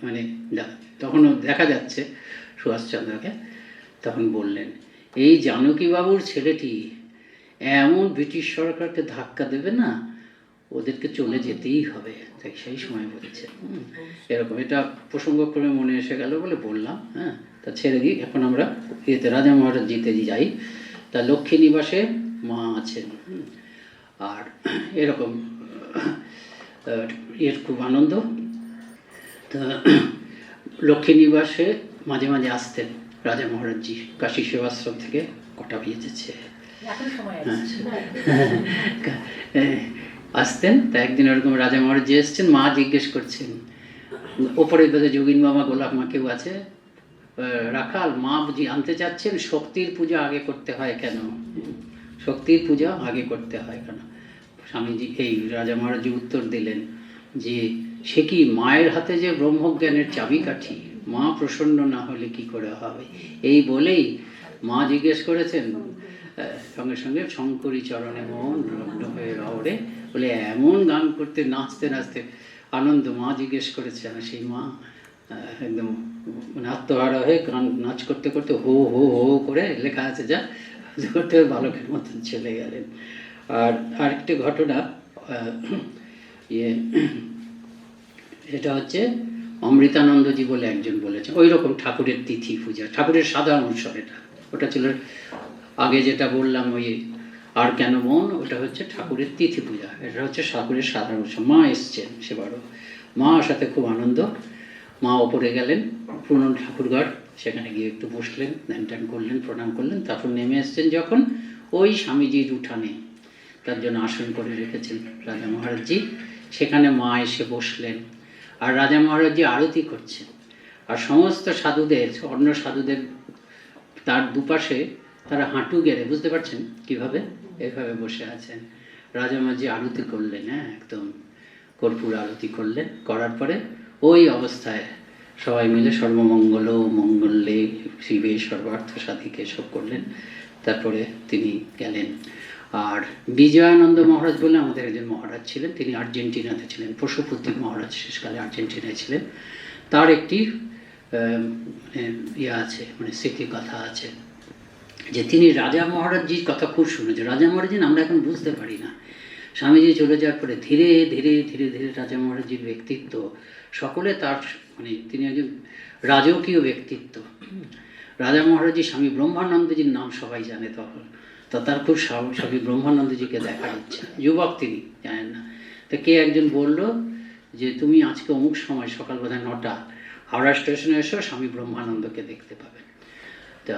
মানে তখনও দেখা যাচ্ছে সুভাষচন্দ্রকে। তখন বললেন, এই জানকীবাবুর ছেলেটি এমন ব্রিটিশ সরকারকে ধাক্কা দেবে না, ওদেরকে চলে যেতেই হবে। তাই সেই সময় বলছে এরকম, এটা প্রসঙ্গক্রমে মনে এসে গেল বলে বললাম। হ্যাঁ, তা ছেড়ে দিই, এখন আমরা ইয়েতে রাজা মহারাজ জিতে যাই। তা লক্ষ্মী নিবাসে মা আছেন, আর এরকম এর খুব আনন্দ। তা লক্ষ্মী নিবাসে মাঝে মাঝে আসতেন রাজা মহারাজজি, কাশী সেবাশ্রম থেকে কটা বেজেছে আসতেন। তা একদিন ওরকম রাজা মহারাজজি এসছেন, মা জিজ্ঞেস করছেন, ওপরে বোধহয় যোগিন মামা, গোলাপ মা কেউ আছে, রাখাল মা বুঝি আনতে চাচ্ছেন, শক্তির পূজা আগে করতে হয় কেন? শক্তির পূজা আগে করতে হয় কেন? স্বামীজি এই রাজা মহারাজজি উত্তর দিলেন যে সে কি মায়ের হাতে যে ব্রহ্মজ্ঞানের চাবিকাঠি, মা প্রসন্ন না হলে কি করে হবে। এই বলেই মা জিজ্ঞেস করেছেন সঙ্গে সঙ্গে শঙ্করী চরণে মন লগ্ন হয়ে রওরে, বলে এমন গান করতে নাচতে নাচতে আনন্দ। মা জিজ্ঞেস করেছেন, সেই মা একদম মানে আত্মহারা হয়ে গান নাচ করতে করতে হো হো হো করে, লেখা আছে যা করতে বালকের মতন চলে গেলেন। আর আরেকটি ঘটনা এটা হচ্ছে অমৃতানন্দজি বলে একজন বলেছেন, ওই রকম ঠাকুরের তিথি পূজা, ঠাকুরের সাধারণ উৎসব এটা। ওটা ছিল আগে যেটা বললাম ওই আর কেন মন, ওটা হচ্ছে ঠাকুরের তিথি পূজা, এটা হচ্ছে ঠাকুরের সাধারণ উৎসব। মা এসছেন সেবারও, মা সাথে খুব আনন্দ। মা ওপরে গেলেন পুরনো ঠাকুরঘর, সেখানে গিয়ে একটু বসলেন, ধ্যান ট্যান করলেন, প্রণাম করলেন। তারপর নেমে এসছেন যখন ওই স্বামীজির উঠানে, তার জন্য আসন করে রেখেছেন রাজা মহারাজজি, সেখানে মা এসে বসলেন। আর রাজা মহারাজজি আরতি করছেন, আর সমস্ত সাধুদের, অন্য সাধুদের তার দুপাশে তারা হাঁটু গেড়ে, বুঝতে পারছেন কিভাবে, এইভাবে বসে আছেন। রাজা মহারাজজি আরতি করলেন, হ্যাঁ একদম কর্পূর আরতি করলেন। করার পরে ওই অবস্থায় সবাই মিলে সর্বমঙ্গল মঙ্গলে শিবে সর্বার্থ সাধিকে সব করলেন। তারপরে তিনি গেলেন। আর বিজয়ানন্দ মহারাজ বলে আমাদের একজন মহারাজ ছিলেন, তিনি আর্জেন্টিনাতে ছিলেন, পশুপতি মহারাজ শেষকালে আর্জেন্টিনায় ছিলেন। তার একটি ইয়ে আছে, মানে স্মৃতি কথা আছে, যে তিনি রাজা মহারাজজির কথা খুব শুনেছেন। রাজা মহারাজজি আমরা এখন বুঝতে পারি না, স্বামীজি চলে যাওয়ার পরে ধীরে ধীরে ধীরে ধীরে রাজা মহারাজজির ব্যক্তিত্ব, সকলে তার মানে তিনি একজন রাজকীয় ব্যক্তিত্ব। রাজা মহারাজজি স্বামী ব্রহ্মানন্দজির নাম সবাই জানে তখন, তা তার খুব স্বামী ব্রহ্মানন্দজিকে দেখার ইচ্ছা, যুবক তিনি জানেন না। তো কে একজন বলল যে তুমি আজকে অমুক সময় সকাল বোধহয় 9টা হাওড়া স্টেশনে এসো, স্বামী ব্রহ্মানন্দকে দেখতে পাবেন। তা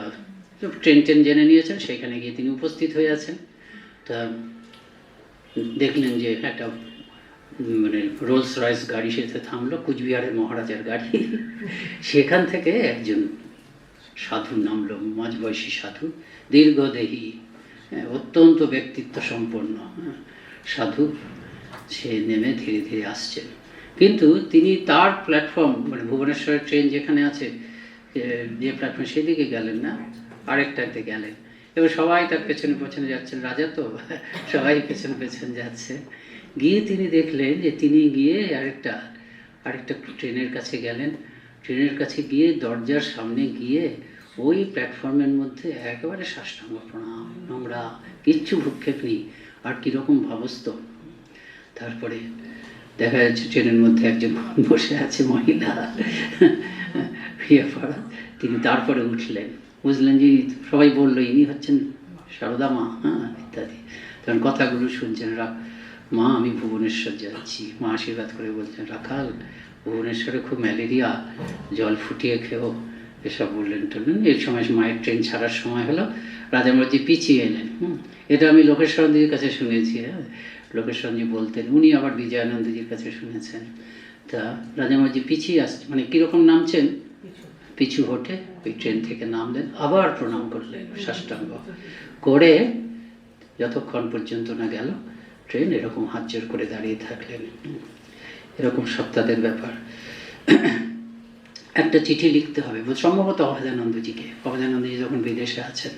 ট্রেন জেনে নিয়েছেন, সেখানে গিয়ে তিনি উপস্থিত হয়ে আছেন। তা দেখলেন যে একটা মানে রোলস রয়েস গাড়ি সেতে থামলো, কুচবিহারের মহারাজার গাড়ি। সেখান থেকে একজন সাধু নামলো, মাঝবয়সী সাধু, দীর্ঘদেহী, অত্যন্ত ব্যক্তিত্ব সম্পন্ন সাধু। সে নেমে ধীরে ধীরে আসছেন, কিন্তু তিনি তার প্ল্যাটফর্ম মানে ভুবনেশ্বরের ট্রেন যেখানে আছে যে প্ল্যাটফর্ম, সেদিকে গেলেন না, আরেকটাতে গেলেন। এবার সবাই তার পেছনে পেছনে যাচ্ছেন, রাজা তো সবাই পেছনে পেছনে যাচ্ছে। গিয়ে তিনি দেখলেন যে তিনি গিয়ে আরেকটা ট্রেনের কাছে গেলেন। ট্রেনের কাছে গিয়ে দরজার সামনে গিয়ে ওই প্ল্যাটফর্মের মধ্যে একেবারে সাষ্টাঙ্গ প্রণাম, নোংরা, কিচ্ছু ভূক্ষেপ নেই, আর কীরকম ভাবস্থ। তারপরে দেখা যাচ্ছে ট্রেনের মধ্যে একজন বসে আছে মহিলা, তিনি তারপরে উঠলেন, বুঝলেন যে সবাই বললো ইনি হচ্ছেন সারদা মা, হ্যাঁ ইত্যাদি। তখন কথাগুলো শুনছেন, মা আমি ভুবনেশ্বর যাচ্ছি। মা আশীর্বাদ করে বলছেন, রাখাল ভুবনেশ্বরে খুব ম্যালেরিয়া, জল ফুটিয়ে খেও, এসব বললেন টললেন। এই সময় মায়ের ট্রেন ছাড়ার সময় হলো, রাজা মহারাজজি পিছিয়ে এলেন। এটা আমি লোকেশ্বরজির কাছে শুনেছি, হ্যাঁ লোকেশ্বরজি বলতেন, উনি আবার বিজয়ানন্দজির কাছে শুনেছেন। তা রাজা মহারাজজি পিছিয়ে আসছেন, মানে কীরকম নামছেন, পিছু হটে ওই ট্রেন থেকে নামলেন, আবার প্রণাম করলেন সাষ্টাঙ্গ করে, যতক্ষণ পর্যন্ত না গেল ট্রেন, এরকম হাত জোর করে দাঁড়িয়ে থাকলেন। এরকম সপ্তাহের ব্যাপার। একটা চিঠি লিখতে হবে, সম্ভবত অভেদানন্দজিকে, অভেদানন্দজি যখন বিদেশে আছেন,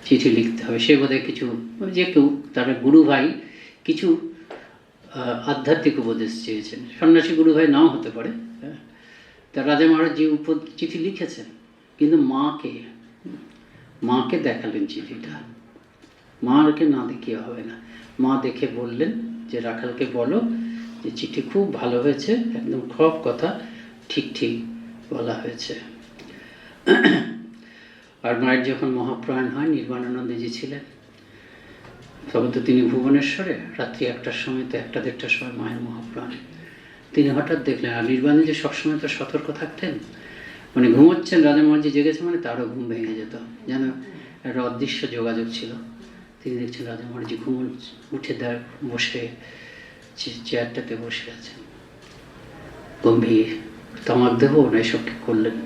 চিঠি লিখতে হবে। সে বোধহয় কিছু, যে কেউ তার গুরু ভাই কিছু আধ্যাত্মিক উপদেশ চেয়েছেন, সন্ন্যাসী গুরু ভাই নাও হতে পারে। তা রাজা মহারাজজি চিঠি লিখেছেন, কিন্তু মাকে দেখালেন চিঠিটা। মাকে না দেখিয়ে হবে না। মা দেখে বললেন যে রাখালকে বলো যে চিঠি খুব ভালো হয়েছে, একদম সব কথা ঠিক ঠিক বলা হয়েছে। আর মায়ের যখন মহাপ্রয়াণ হয়, নির্বাণানন্দজি ছিলেন তখন তো তিনি ভুবনেশ্বরে, রাত্রি 1টার সময়, তো 1টা-1:30টার সময় মায়ের মহাপ্রয়াণ। তিনি হঠাৎ দেখলেন, আর নির্বাণজি সবসময় তো সতর্ক থাকতেন, মানে ঘুমোচ্ছেন, রাজা মহারাজজি জেগেছে মানে তারও ঘুম ভেঙে যেত, যেন একটা অদৃশ্য যোগাযোগ ছিল। তিনি দেখছেন রাজা মহারাজজি উঠে বসে চেয়ারটাতে বসে আছেন, গম্ভীর। তামাক দেহ না, এসব কি করলেন?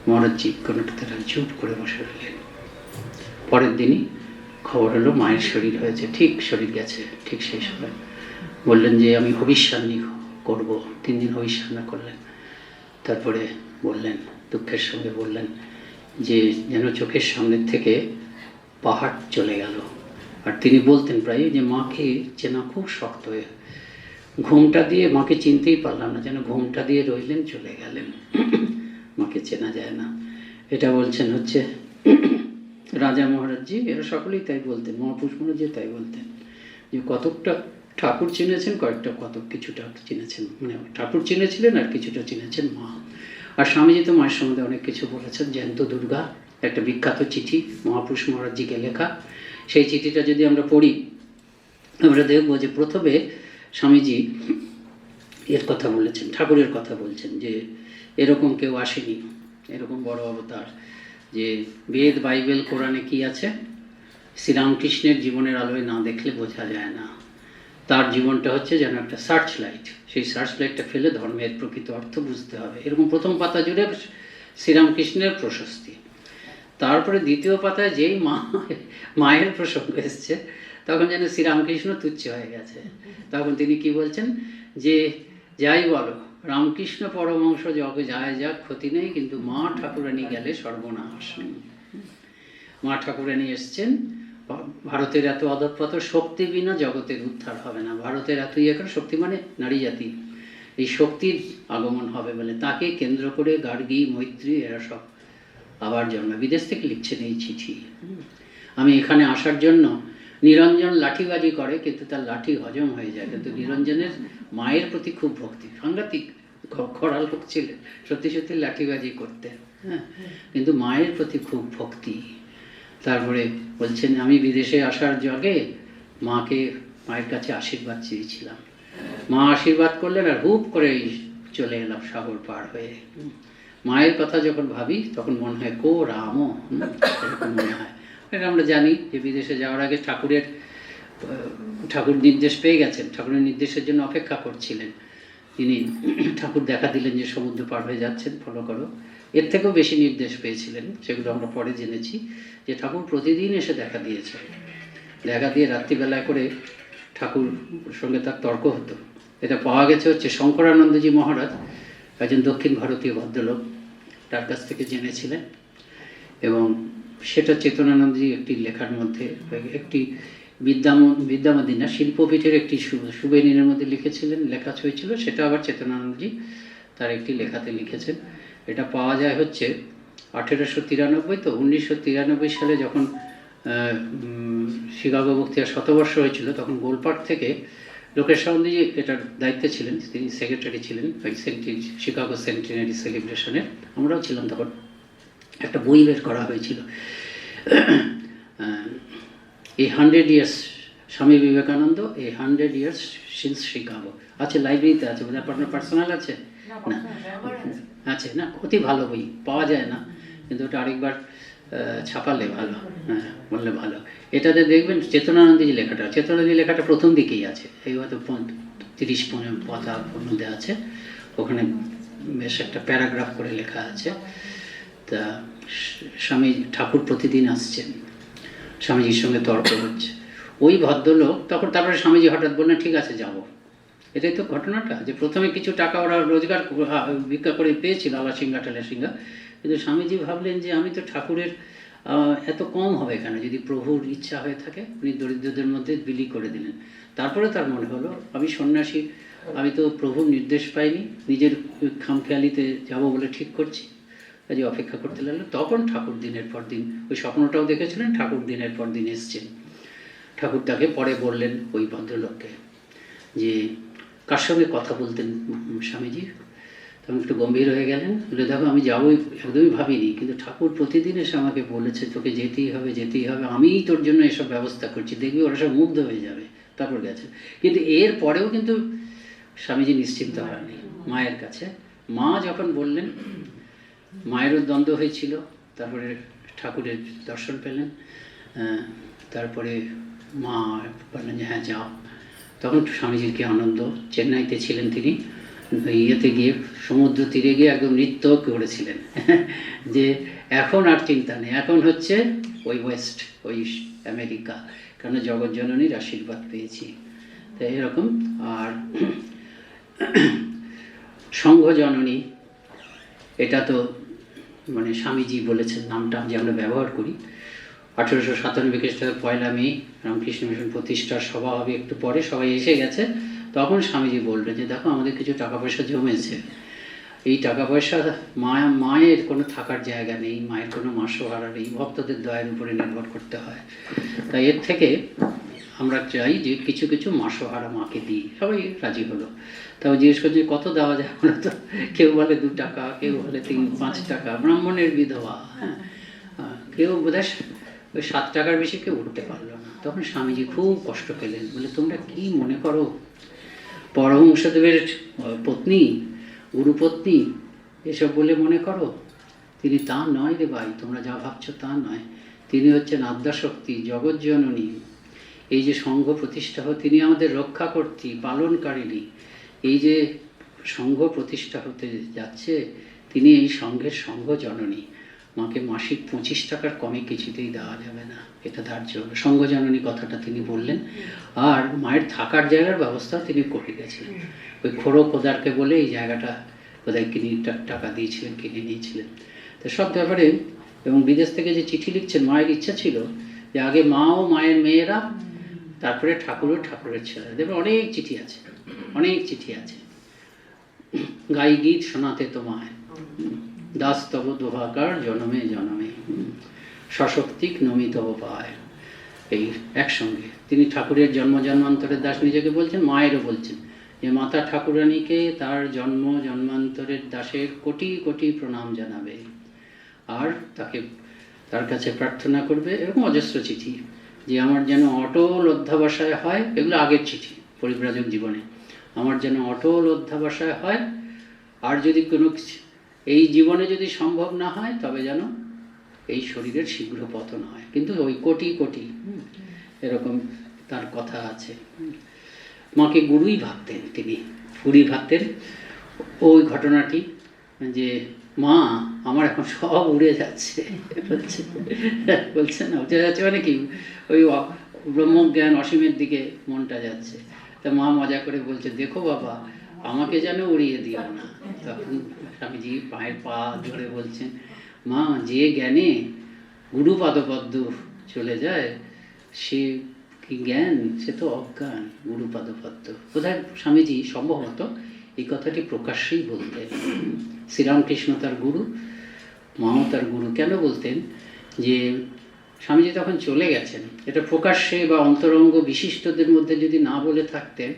মহারাজজি কোনোটাতে চুপ করে বসে রইলেন। পরের দিনই খবর হলো মায়ের শরীর হয়েছে, ঠিক শরীর গেছে ঠিক সেই সময় বললেন যে আমি হবিষ্যান্নি করবো। 3 দিন হবিষ্যান্ন করলেন, তারপরে বললেন, দুঃখের সঙ্গে বললেন যে যেন চোখের সামনের থেকে পাহাড় চলে গেল। আর তিনি বলতেন প্রায় যে মাকে চেনা খুব শক্ত হয়ে, ঘুমটা দিয়ে মাকে চিনতেই পারলাম না, যেন ঘুমটা দিয়ে রইলেন চলে গেলেন, মাকে চেনা যায় না। এটা বলছেন হচ্ছে রাজা মহারাজজি, এরা সকলেই তাই বলতেন, মহাপুরুষ মহারাজজি তাই বলতেন যে কতকটা ঠাকুর চিনেছেন, কিছুটা চিনেছেন, মানে ঠাকুর চিনেছিলেন আর কিছুটা চিনেছেন মা। আর স্বামীজি তো মায়ের সম্বন্ধে অনেক কিছু বলেছেন। জ্যান্ত দুর্গা একটা বিখ্যাত চিঠি মহাপুরুষ মহারাজজিকে লেখা, সেই চিঠিটা যদি আমরা পড়ি আমরা দেখব যে প্রথমে স্বামীজি এর কথা বলেছেন, ঠাকুরের কথা বলছেন যে এরকম কেউ আসেনি, এরকম বড় অবতার, যে বেদ বাইবেল কোরআনে কি আছে, শ্রীরামকৃষ্ণের জীবনের আলোয় না দেখলে বোঝা যায় না। তার জীবনটা হচ্ছে যেন একটা সার্চ লাইট, সেই সার্চ লাইটটা ফেলে ধর্মের প্রকৃত অর্থ বুঝতে হবে। এরকম প্রথম পাতা জুড়ে শ্রীরামকৃষ্ণের প্রশস্তি। তারপরে দ্বিতীয় পাতায় যেই মায়ের প্রসঙ্গ এসছে তখন যেন শ্রীরামকৃষ্ণ তুচ্ছ হয়ে গেছে। তখন তিনি কি বলছেন যে যাই বলো রামকৃষ্ণ পরমহংস জগে যায় যাক ক্ষতি নেই, কিন্তু মা ঠাকুরানী গেলে সর্বনাশ নেই। মা ঠাকুরানী এসছেন, ভারতের এত অধঃপত শক্তি বিনা জগতের উদ্ধার হবে না। ভারতের এত শক্তি মানে নারী জাতি, এই শক্তির আগমন হবে বলে তাকে কেন্দ্র করে গার্গী মৈত্রী এরা সব আবার জন্ম। বিদেশ থেকে লিখছেন এই চিঠি। আমি এখানে আসার জন্য নিরঞ্জন লাঠিবাজি করে, কিন্তু তার লাঠি হজম হয়ে যায়। কিন্তু নিরঞ্জনের মায়ের প্রতি খুব ভক্তি, সাংঘাতিক খরা লোক ছিলেন, সত্যি সত্যি লাঠিবাজি করতেন, হ্যাঁ, কিন্তু মায়ের প্রতি খুব ভক্তি। তারপরে বলছেন আমি বিদেশে আসার আগে মায়ের কাছে আশীর্বাদ চেয়েছিলাম, মা আশীর্বাদ করলেন আর হুপ করে চলে এলাম সাগর পার হয়ে। মায়ের কথা যখন ভাবি তখন মনে হয় কো রামও, এরকম মনে হয়। আমরা জানি যে বিদেশে যাওয়ার আগে ঠাকুর নির্দেশ পেয়ে গেছেন, ঠাকুরের নির্দেশের জন্য অপেক্ষা করছিলেন। তিনি ঠাকুর দেখা দিলেন যে সমুদ্র পার হয়ে যাচ্ছেন, ফলো করো। এর থেকেও বেশি নির্দেশ পেয়েছিলেন, সেগুলো আমরা পরে জেনেছি যে ঠাকুর প্রতিদিন এসে দেখা দিয়েছেন। দেখা দিয়ে রাত্রিবেলায় করে ঠাকুর সঙ্গে তার তর্ক হতো। এটা পাওয়া গেছে হচ্ছে শঙ্করানন্দজি মহারাজ, একজন দক্ষিণ ভারতীয় ভদ্রলোক, তার কাছ থেকে জেনেছিলেন। এবং সেটা চেতনানন্দজি একটি লেখার মধ্যে, একটি বিদ্যামদিনা শিল্পপীঠের একটি সুবেনিরের মধ্যে লিখেছিলেন, লেখা হয়েছিল। সেটা আবার চেতনানন্দজি তার একটি লেখাতে লিখেছেন। এটা পাওয়া যায় হচ্ছে 1893। তো 1993 সালে যখন শিকাগো বক্তৃতার শতবর্ষ হয়েছিল, তখন গোলপার্ক থেকে লোকেশ সাউন্ডজি এটার দায়িত্বে ছিলেন, তিনি সেক্রেটারি ছিলেন শিকাগো সেন্টিনারি সেলিব্রেশনের। আমরাও ছিলাম তখন। একটা বই বের করা হয়েছিল, এই 100 years স্বামী বিবেকানন্দ, এই 100 years সিন্স শিকাগো। আছে, লাইব্রেরিতে আছে, আপনার পার্সোনাল আছে না? আছে না? অতি ভালো বই, পাওয়া যায় না, কিন্তু ওটা আরেকবার ছাপালে ভালো, হ্যাঁ, বললে ভালো। এটাতে দেখবেন চেতনানন্দজি লেখাটা প্রথম দিকেই আছে, এই হয়তো 30-40 পাতা মধ্যে আছে। ওখানে বেশ একটা প্যারাগ্রাফ করে লেখা আছে। তা স্বামী ঠাকুর প্রতিদিন আসছেন, স্বামীজির সঙ্গে তর্ক হচ্ছে। ওই ভদ্রলোক তারপরে স্বামীজি হঠাৎ বললেন ঠিক আছে যাব। এটাই তো ঘটনাটা, যে প্রথমে কিছু টাকা ওরা রোজগার ভিক্ষা করে পেয়েছিল আলাসিঙ্গা টালাসিঙ্গা, কিন্তু স্বামীজি ভাবলেন যে আমি তো ঠাকুরের এত কম হবে কেন, যদি প্রভুর ইচ্ছা হয়ে থাকে উনি দরিদ্রদের মধ্যে বিলি করে দিলেন। তারপরে তার মনে হলো আমি সন্ন্যাসী, আমি তো প্রভুর নির্দেশ পাইনি, নিজের খামখেয়ালিতে যাব বলে ঠিক করছি, কাজে অপেক্ষা করতে লাগলো। তখন ঠাকুর দিনের পর দিন, ওই স্বপ্নটাও দেখেছিলেন, ঠাকুর দিনের পর দিন এসছেন। ঠাকুর তাকে পরে বললেন ওই ভদ্রলোককে যে কার সঙ্গে কথা বলতেন স্বামীজি, তখন একটু গম্ভীর হয়ে গেলেন, বলে দেখো আমি যাবোই একদমই ভাবিনি, কিন্তু ঠাকুর প্রতিদিন এসে আমাকে বলেছে তোকে যেতেই হবে, আমিই তোর জন্য এসব ব্যবস্থা করছি, দেখবি ওরা সব মুগ্ধ হয়ে যাবে। তারপর গেছে, কিন্তু এর পরেও কিন্তু স্বামীজি নিশ্চিন্ত হয়নি মায়ের কাছে। মা যখন বললেন, মায়েরও দ্বন্দ্ব হয়েছিল, তারপরে ঠাকুরের দর্শন পেলেন, তারপরে মা বললেন যে হ্যাঁ যাও। তখন স্বামীজির কি আনন্দ, চেন্নাইতে ছিলেন তিনি, ইয়েতে গিয়ে সমুদ্র তীরে গিয়ে একদম নৃত্য করেছিলেন যে এখন আর চিন্তা নেই, এখন হচ্ছে ওই ওয়েস্ট, ওই আমেরিকা, কেন জগৎজননীর আশীর্বাদ পেয়েছি। তো এরকম। আর সংঘ জননী, এটা তো মানে স্বামীজি বলেছেন নামটা যে আমরা ব্যবহার করি। 1897 খ্রিস্টাব্দে 1 মে রামকৃষ্ণ মিশন প্রতিষ্ঠার সভা হবে, একটু পরে সবাই এসে গেছে, তখন স্বামীজি বললেন যে দেখো আমাদের কিছু টাকা পয়সা জমেছে, এই টাকা পয়সা মায়ের কোনো থাকার জায়গা নেই, মায়ের কোনো মাসোহারা নেই, ভক্তদের দয়ের উপরে নির্ভর করতে হয়, তাই এর থেকে আমরা চাই যে কিছু কিছু মাসোহারা মাকে দিই। সবাই রাজি হলো। তাও জিজ্ঞেস করছে কত দেওয়া যায়, আমরা তো কেউ বলে 2 টাকা, কেউ বলে 3-5 টাকা, ব্রাহ্মণের বিধবা, হ্যাঁ, কেউ বোধহয় ওই 7 টাকার বেশি কেউ উঠতে পারলো না। তখন স্বামীজি খুব কষ্ট পেলেন, বলে তোমরা কি মনে করো পরমহংসদেবের পত্নী, গুরুপত্নী এসব বলে মনে করো? তিনি তা নয় রে ভাই, তোমরা যা ভাবছো তা নয়। তিনি হচ্ছেন আদ্যাশক্তি, জগৎজননী। এই যে সংঘ প্রতিষ্ঠা তিনি আমাদের রক্ষা কর্ত্রী, পালনকারিণী। এই যে সংঘ প্রতিষ্ঠা হতে যাচ্ছে, তিনি এই সংঘের সংঘ জননী। মাকে মাসিক 25 টাকার কমে কিছুতেই দেওয়া যাবে না, এটা ধার্য হলো। সংঘ জননী কথাটা তিনি বললেন। আর মায়ের থাকার জায়গার ব্যবস্থা তিনি করে গেছিলেন। ওই খোড়ো খোদারকে বলে এই জায়গাটা কোথায় টাকা দিয়েছিলেন, কিনে নিয়েছিলেন। তো সব ব্যাপারে, এবং বিদেশ থেকে যে চিঠি লিখছেন, মায়ের ইচ্ছা ছিল যে আগে মা ও মায়ের মেয়েরা, তারপরে ঠাকুর ও ঠাকুরের ছেলেরা। দেখবেন অনেক চিঠি আছে, অনেক চিঠি আছে। গাই গীত শোনাতে তোমায়, দাস তব দোহাকার জনমে জনমে, সশক্তিক নমিত পায়। এই একসঙ্গে তিনি ঠাকুরের জন্ম জন্মান্তরের দাস নিজেকে বলছেন, মায়েরও বলছেন যে মাতা ঠাকুরানীকে তার জন্ম জন্মান্তরের দাসের কোটি কোটি প্রণাম জানাবে, আর তাকে তার কাছে প্রার্থনা করবে। এরকম অজস্র চিঠি, যে আমার যেন অটল অধ্যাবসায় হয়। এগুলো আগের চিঠি পরিব্রাজক জীবনে। আমার যেন অটল অধ্যাবসায় হয়, আর যদি কোনো এই জীবনে যদি সম্ভব না হয়, তবে যেন এই শরীরের শীঘ্র পতন হয়। কিন্তু ওই কোটি কোটি, এরকম তার কথা আছে। মাকে গুরুই ভাবতেন তিনি, গুরুই ভাবতেন। ওই ঘটনাটি যে মা আমার এখন সব উড়ে যাচ্ছে, বলছে না উঠে যাচ্ছে মানে কি, ওই ব্রহ্মজ্ঞান অসীমের দিকে মনটা যাচ্ছে। তা মা মজা করে বলছে, দেখো বাবা আমাকে যেন উড়িয়ে দিও না। তখন স্বামীজি পায়ের পা ধরে বলছেন, মা যে জ্ঞানে গুরু পাদপদ্ম চলে যায়, সে কি জ্ঞান, সে তো অজ্ঞান। গুরু পাদপদ্ম বোধহয় স্বামীজি সম্ভবত এই কথাটি প্রকাশ্যেই বলতেন। শ্রীরামকৃষ্ণ তার গুরু, মাও তার গুরু। কেন বলতেন? যে স্বামীজি তখন চলে গেছেন, এটা প্রকাশ্যে বা অন্তরঙ্গ বিশিষ্টদের মধ্যে যদি না বলে থাকতেন,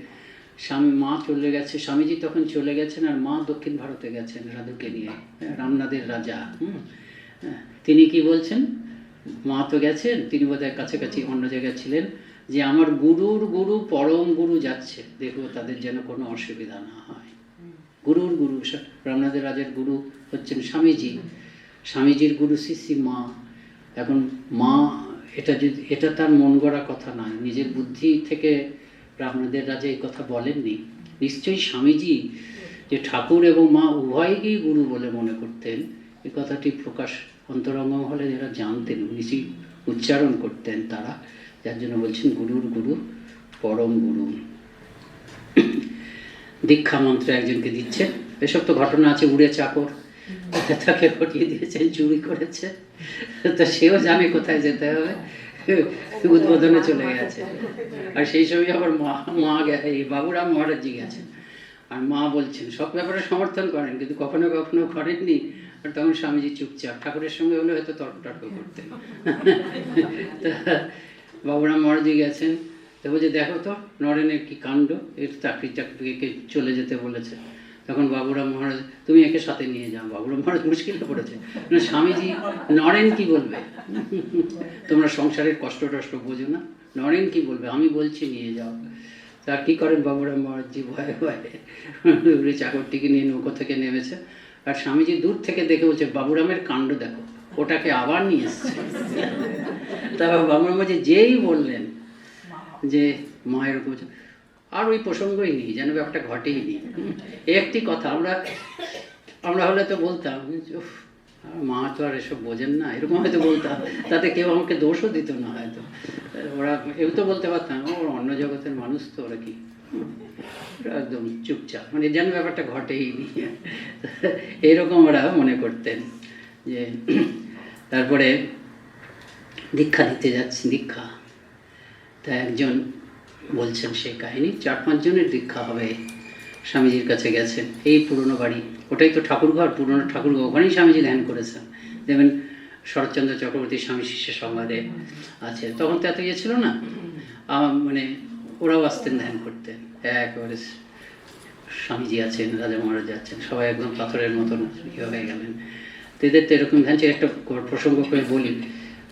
মা চলে গেছে, স্বামীজি তখন চলে গেছেন, আর মা দক্ষিণ ভারতে গেছেন রাধুকে নিয়ে, রামনাদের রাজা। তিনি কি বলছেন, মা তো গেছেন, তিনি বোধহয় কাছাকাছি অন্য জায়গায় ছিলেন, যে আমার গুরুর গুরু পরম গুরু যাচ্ছে, দেখো তাদের যেন কোনো অসুবিধা না হয়। গুরুর গুরু, রামনাদের রাজার গুরু হচ্ছেন স্বামীজি, স্বামীজির গুরু শ্রী মা। এখন মা, এটা তার মন গড়া কথা নয়, নিজের বুদ্ধি থেকে রামনাদের রাজা এই কথা বলেননি। নিশ্চয়ই স্বামীজি যে ঠাকুর এবং মা উভয়কেই গুরু বলে মনে করতেন, এই কথাটি প্রকাশ অন্তরঙ্গ হলে যারা জানতেন, নিশ্চয়ই উচ্চারণ করতেন তারা, যার জন্য বলছেন গুরুর গুরু পরম গুরু। দীক্ষা মন্ত্র একজনকে দিচ্ছে, এসব তো ঘটনা আছে। উড়ে চাকর, তাকে হটিয়ে দিয়েছেন, চুরি করেছে, তা সেও জানে কোথায় যেতে হবে, উদ্বোধনে চলে গেছে। আর সেই সময় আবার মা এই বাবুরাম মহারাজজি গেছেন, আর মা বলছেন, সব ব্যাপারে সমর্থন করেন কিন্তু কখনো কখনো করেননি। আর তখন স্বামীজি চুপচাপ, ঠাকুরের সঙ্গে হলে হয়তো তর্ক টর্ক করতেন। তা বাবুরাম মহারাজজি গেছেন, তো বলছে দেখো তো নরেনের কি কাণ্ড, এর চাকরিকে চলে যেতে বলেছে। তখন বাবুরাম মহারাজ, তুমি একে সাথে নিয়ে যাও। বাবুরাম মহারাজ মুশকিলে পড়েছে, স্বামীজি নরেন কি বলবে, তোমরা সংসারের কষ্ট টষ্ট বোঝো না, নরেন কি বলবে, আমি বলছি নিয়ে যাও। তা কি করেন বাবুরাম মহারাজজি, ভয়ে ভয়ে চাকরটিকে নিয়ে নৌকো থেকে নেমেছে। আর স্বামীজি দূর থেকে দেখে বলছে, বাবুরামের কাণ্ড দেখো, ওটাকে আবার নিয়ে এসছে। তারপর বাবুরাম মহারাজ যেই বললেন যে মায়ের উপর, আর ওই প্রসঙ্গই নেই, যেন ব্যাপারটা ঘটেই নি। এই একটি কথা আমরা হলে তো বলতাম, উফ, আমার মা তো আর এসব বোঝেন না, এরকম হয়তো বলতাম, তাতে কেউ আমাকে দোষও দিত না হয়তো। ওরা কেউ তো বলতে পারতাম ওরা অন্য জগতের মানুষ তো, ওরা কি, ওরা একদম চুপচাপ, মানে যেন ব্যাপারটা ঘটেই নি, এইরকম ওরা মনে করতেন। যে তারপরে দীক্ষা দিতে যাচ্ছি, দীক্ষা, তা একজন বলছেন সেই কাহিনী, 4-5 জনের দীক্ষা হবে, স্বামীজির কাছে গেছেন, এই পুরনো বাড়ি, ওটাই তো ঠাকুরঘর, পুরনো ঠাকুরঘর, ওখানেই স্বামীজি ধ্যান করেছেন। দেখবেন শরৎচন্দ্র চক্রবর্তী স্বামী শিষ্য সংবাদে আছে, তখন তো এত ইয়ে ছিল না, মানে ওরাও আসতেন ধ্যান করতেন, একেবারে স্বামীজি আছেন, রাজা মহারাজ আছেন, সবাই একদম পাথরের মতন ইয়ে হয়ে গেলেন। তো এদের তো এরকম ধ্যান ছিল। একটা প্রসঙ্গ করে বলি,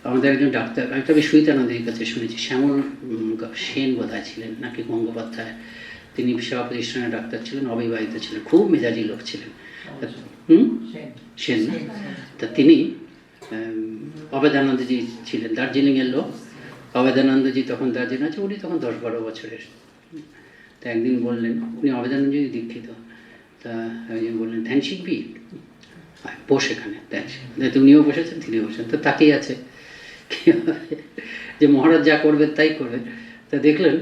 আমাদের একজন ডাক্তার, আমি সুইতানন্দের কাছে শুনেছি, শ্যামল সেন বোধহয় ছিলেন নাকি গঙ্গোপাধ্যায়, তিনি সেবা প্রতিষ্ঠানের ডাক্তার ছিলেন, অবিবাহিত ছিলেন, খুব মেজাজি লোক ছিলেন। সেন, তা তিনি অবেদানন্দজি ছিলেন, দার্জিলিংয়ের লোক। অবেদানন্দজি তখন দার্জিলিং আছে, উনি তখন 10-12 বছরের। তা একদিন বললেন, উনি অবেদানন্দজি দীক্ষিত, তা একদিন বললেন ধ্যান শিখবি, বস এখানে ধ্যান শিখবি। উনিও বসেছেন, তিনিও বসেছেন, তো তাকেই আছে যে মহারাজ যা করবেন তাই করবেন। তা দেখলেন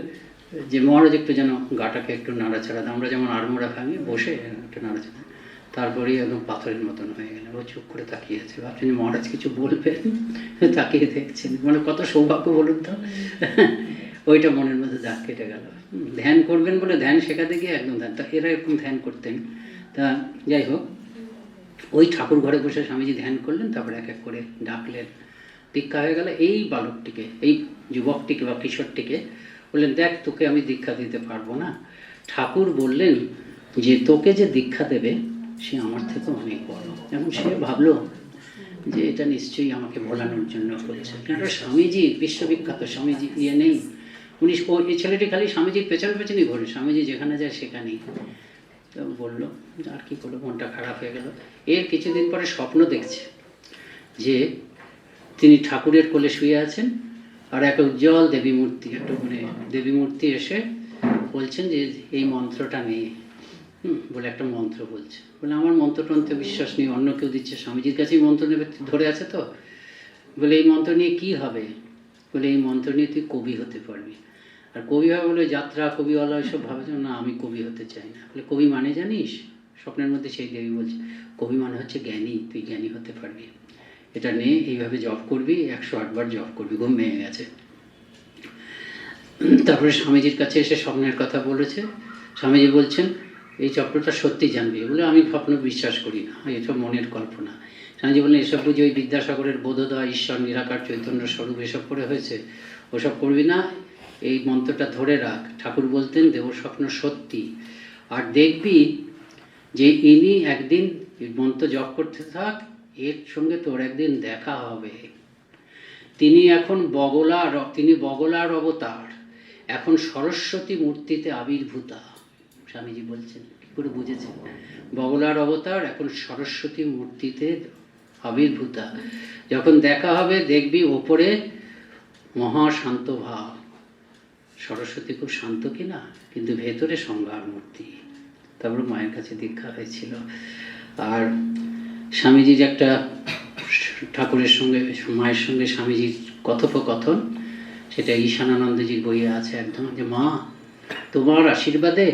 যে মহারাজ একটু যেন গাটাকে একটু নাড়াচাড়া দেন, আমরা যেমন আড়মোড়া ভাঙি বসে একটু নাড়াচাড়া, তারপরেই একদম পাথরের মতন হয়ে গেলেন। ও চুপ করে তাকিয়ে আছে, ভাবছেন মহারাজ কিছু বলবেন, তাকিয়ে দেখছেন, মানে কত সৌভাগ্য বলুন তো। ওইটা মনের মধ্যে দাগ কেটে গেল। ধ্যান করবেন বলে ধ্যান শেখাতে গিয়ে একদম ধ্যান, তা এরা এরকম ধ্যান করতেন। তা যাই হোক, ওই ঠাকুর ঘরে বসে স্বামীজি ধ্যান করলেন, তারপরে এক এক করে ডাকলেন, দীক্ষা হয়ে গেল। এই বালকটিকে, এই যুবকটিকে বা কিশোরটিকে বললেন, দেখ তোকে আমি দীক্ষা দিতে পারবো না, ঠাকুর বললেন যে তোকে যে দীক্ষা দেবে সে আমার থেকে অনেক বড়। এবং সে ভাবলো যে এটা নিশ্চয়ই আমাকে ভোলানোর জন্য বলছে, কেন স্বামীজি বিশ্ববিখ্যাত, স্বামীজি ইয়ে নেই, উনি এই ছেলেটি খালি স্বামীজির পেছনে পেছনেই ঘোরে, স্বামীজি যেখানে যায় সেখানেই। তো বললো, আর কি করলো, মনটা খারাপ হয়ে গেল। এর কিছুদিন পরে স্বপ্ন দেখছে যে তিনি ঠাকুরের কোলে শুয়ে আছেন, আর একটা উজ্জ্বল দেবী মূর্তি, একটু মানে দেবী মূর্তি এসে বলছেন যে এই মন্ত্রটা নেই, বলে একটা মন্ত্র বলছে। বলে আমার মন্ত্রটন্ত্রে বিশ্বাস নেই, অন্য কেউ দিচ্ছে, স্বামীজির কাছেই মন্ত্র নেবে ধরে আছে তো। বলে এই মন্ত্র নিয়ে কি হবে? বলে এই মন্ত্র নিয়ে তুই কবি হতে পারবি। আর কবি হবে বলে যাত্রা কবিওয়ালা এসব ভাবে, না আমি কবি হতে চাই না। বলে কবি মানে জানিস? স্বপ্নের মধ্যে সেই দেবী বলছে, কবি মানে হচ্ছে জ্ঞানী, তুই জ্ঞানী হতে পারবি, এটা নিয়ে এইভাবে জপ করবি, 108 বার জপ করবি। ঘুম ভেঙে গেছে। তারপরে স্বামীজির কাছে এসে স্বপ্নের কথা বলেছে। স্বামীজি বলছেন এই চক্রটা সত্যি জানবি। বলে আমি স্বপ্ন বিশ্বাস করি না, এসব মনের কল্পনা। স্বামীজি বললেন এসব বুঝি ওই বিদ্যাসাগরের বোধোদয়, ঈশ্বর নিরাকার চৈতন্য স্বরূপ এসব করে হয়েছে, ওসব করবি না, এই মন্ত্রটা ধরে রাখ। ঠাকুর বলতেন দেব স্বপ্ন সত্যি, আর দেখবি যে ইনি একদিন মন্ত্র জপ করতে থাক, এর সঙ্গে তোর একদিন দেখা হবে। তিনি এখন তিনি বগলার অবতার, এখন সরস্বতী মূর্তিতে আবির্ভূতা। স্বামীজি বলছেন, কি করে বুঝেছেন? বগলার অবতার, এখন সরস্বতী মূর্তিতে আবির্ভূতা। যখন দেখা হবে দেখবি ওপরে মহাশান্ত ভাব, সরস্বতী খুব শান্ত কিনা, কিন্তু ভেতরে সংহার মূর্তি। তারপর মায়ের কাছে দীক্ষা হয়েছিল। আর স্বামীজির একটা ঠাকুরের সঙ্গে, মায়ের সঙ্গে স্বামীজির কথোপকথন, সেটা ঈশানানন্দজির বইয়ে আছে একদম, যে মা তোমার আশীর্বাদে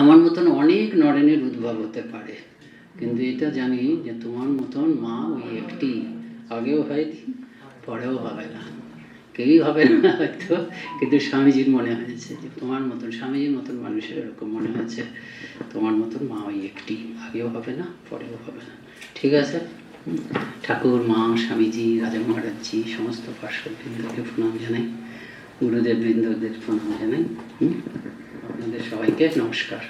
আমার মতন অনেক নরেনের উদ্ভব হতে পারে, কিন্তু এটা জানি যে তোমার মতন মা ওই একটি, আগেও হয়নি পরেও হবে না, কেউই হবে না হয়তো, কিন্তু স্বামীজির মনে হয়েছে যে তোমার মতন, স্বামীজির মতন মানুষের এরকম মনে হয়েছে তোমার মতন মা ওই একটি, আগেও হবে না পরেও হবে না। ঠিক আছে, ঠাকুর, মা, স্বামীজি, রাজা মহারাজজি, সমস্ত পার্শ্ববৃন্দকে প্রণাম জানাই, গুরুদেব বৃন্দদের প্রণাম জানাই। আপনাদের সবাইকে নমস্কার।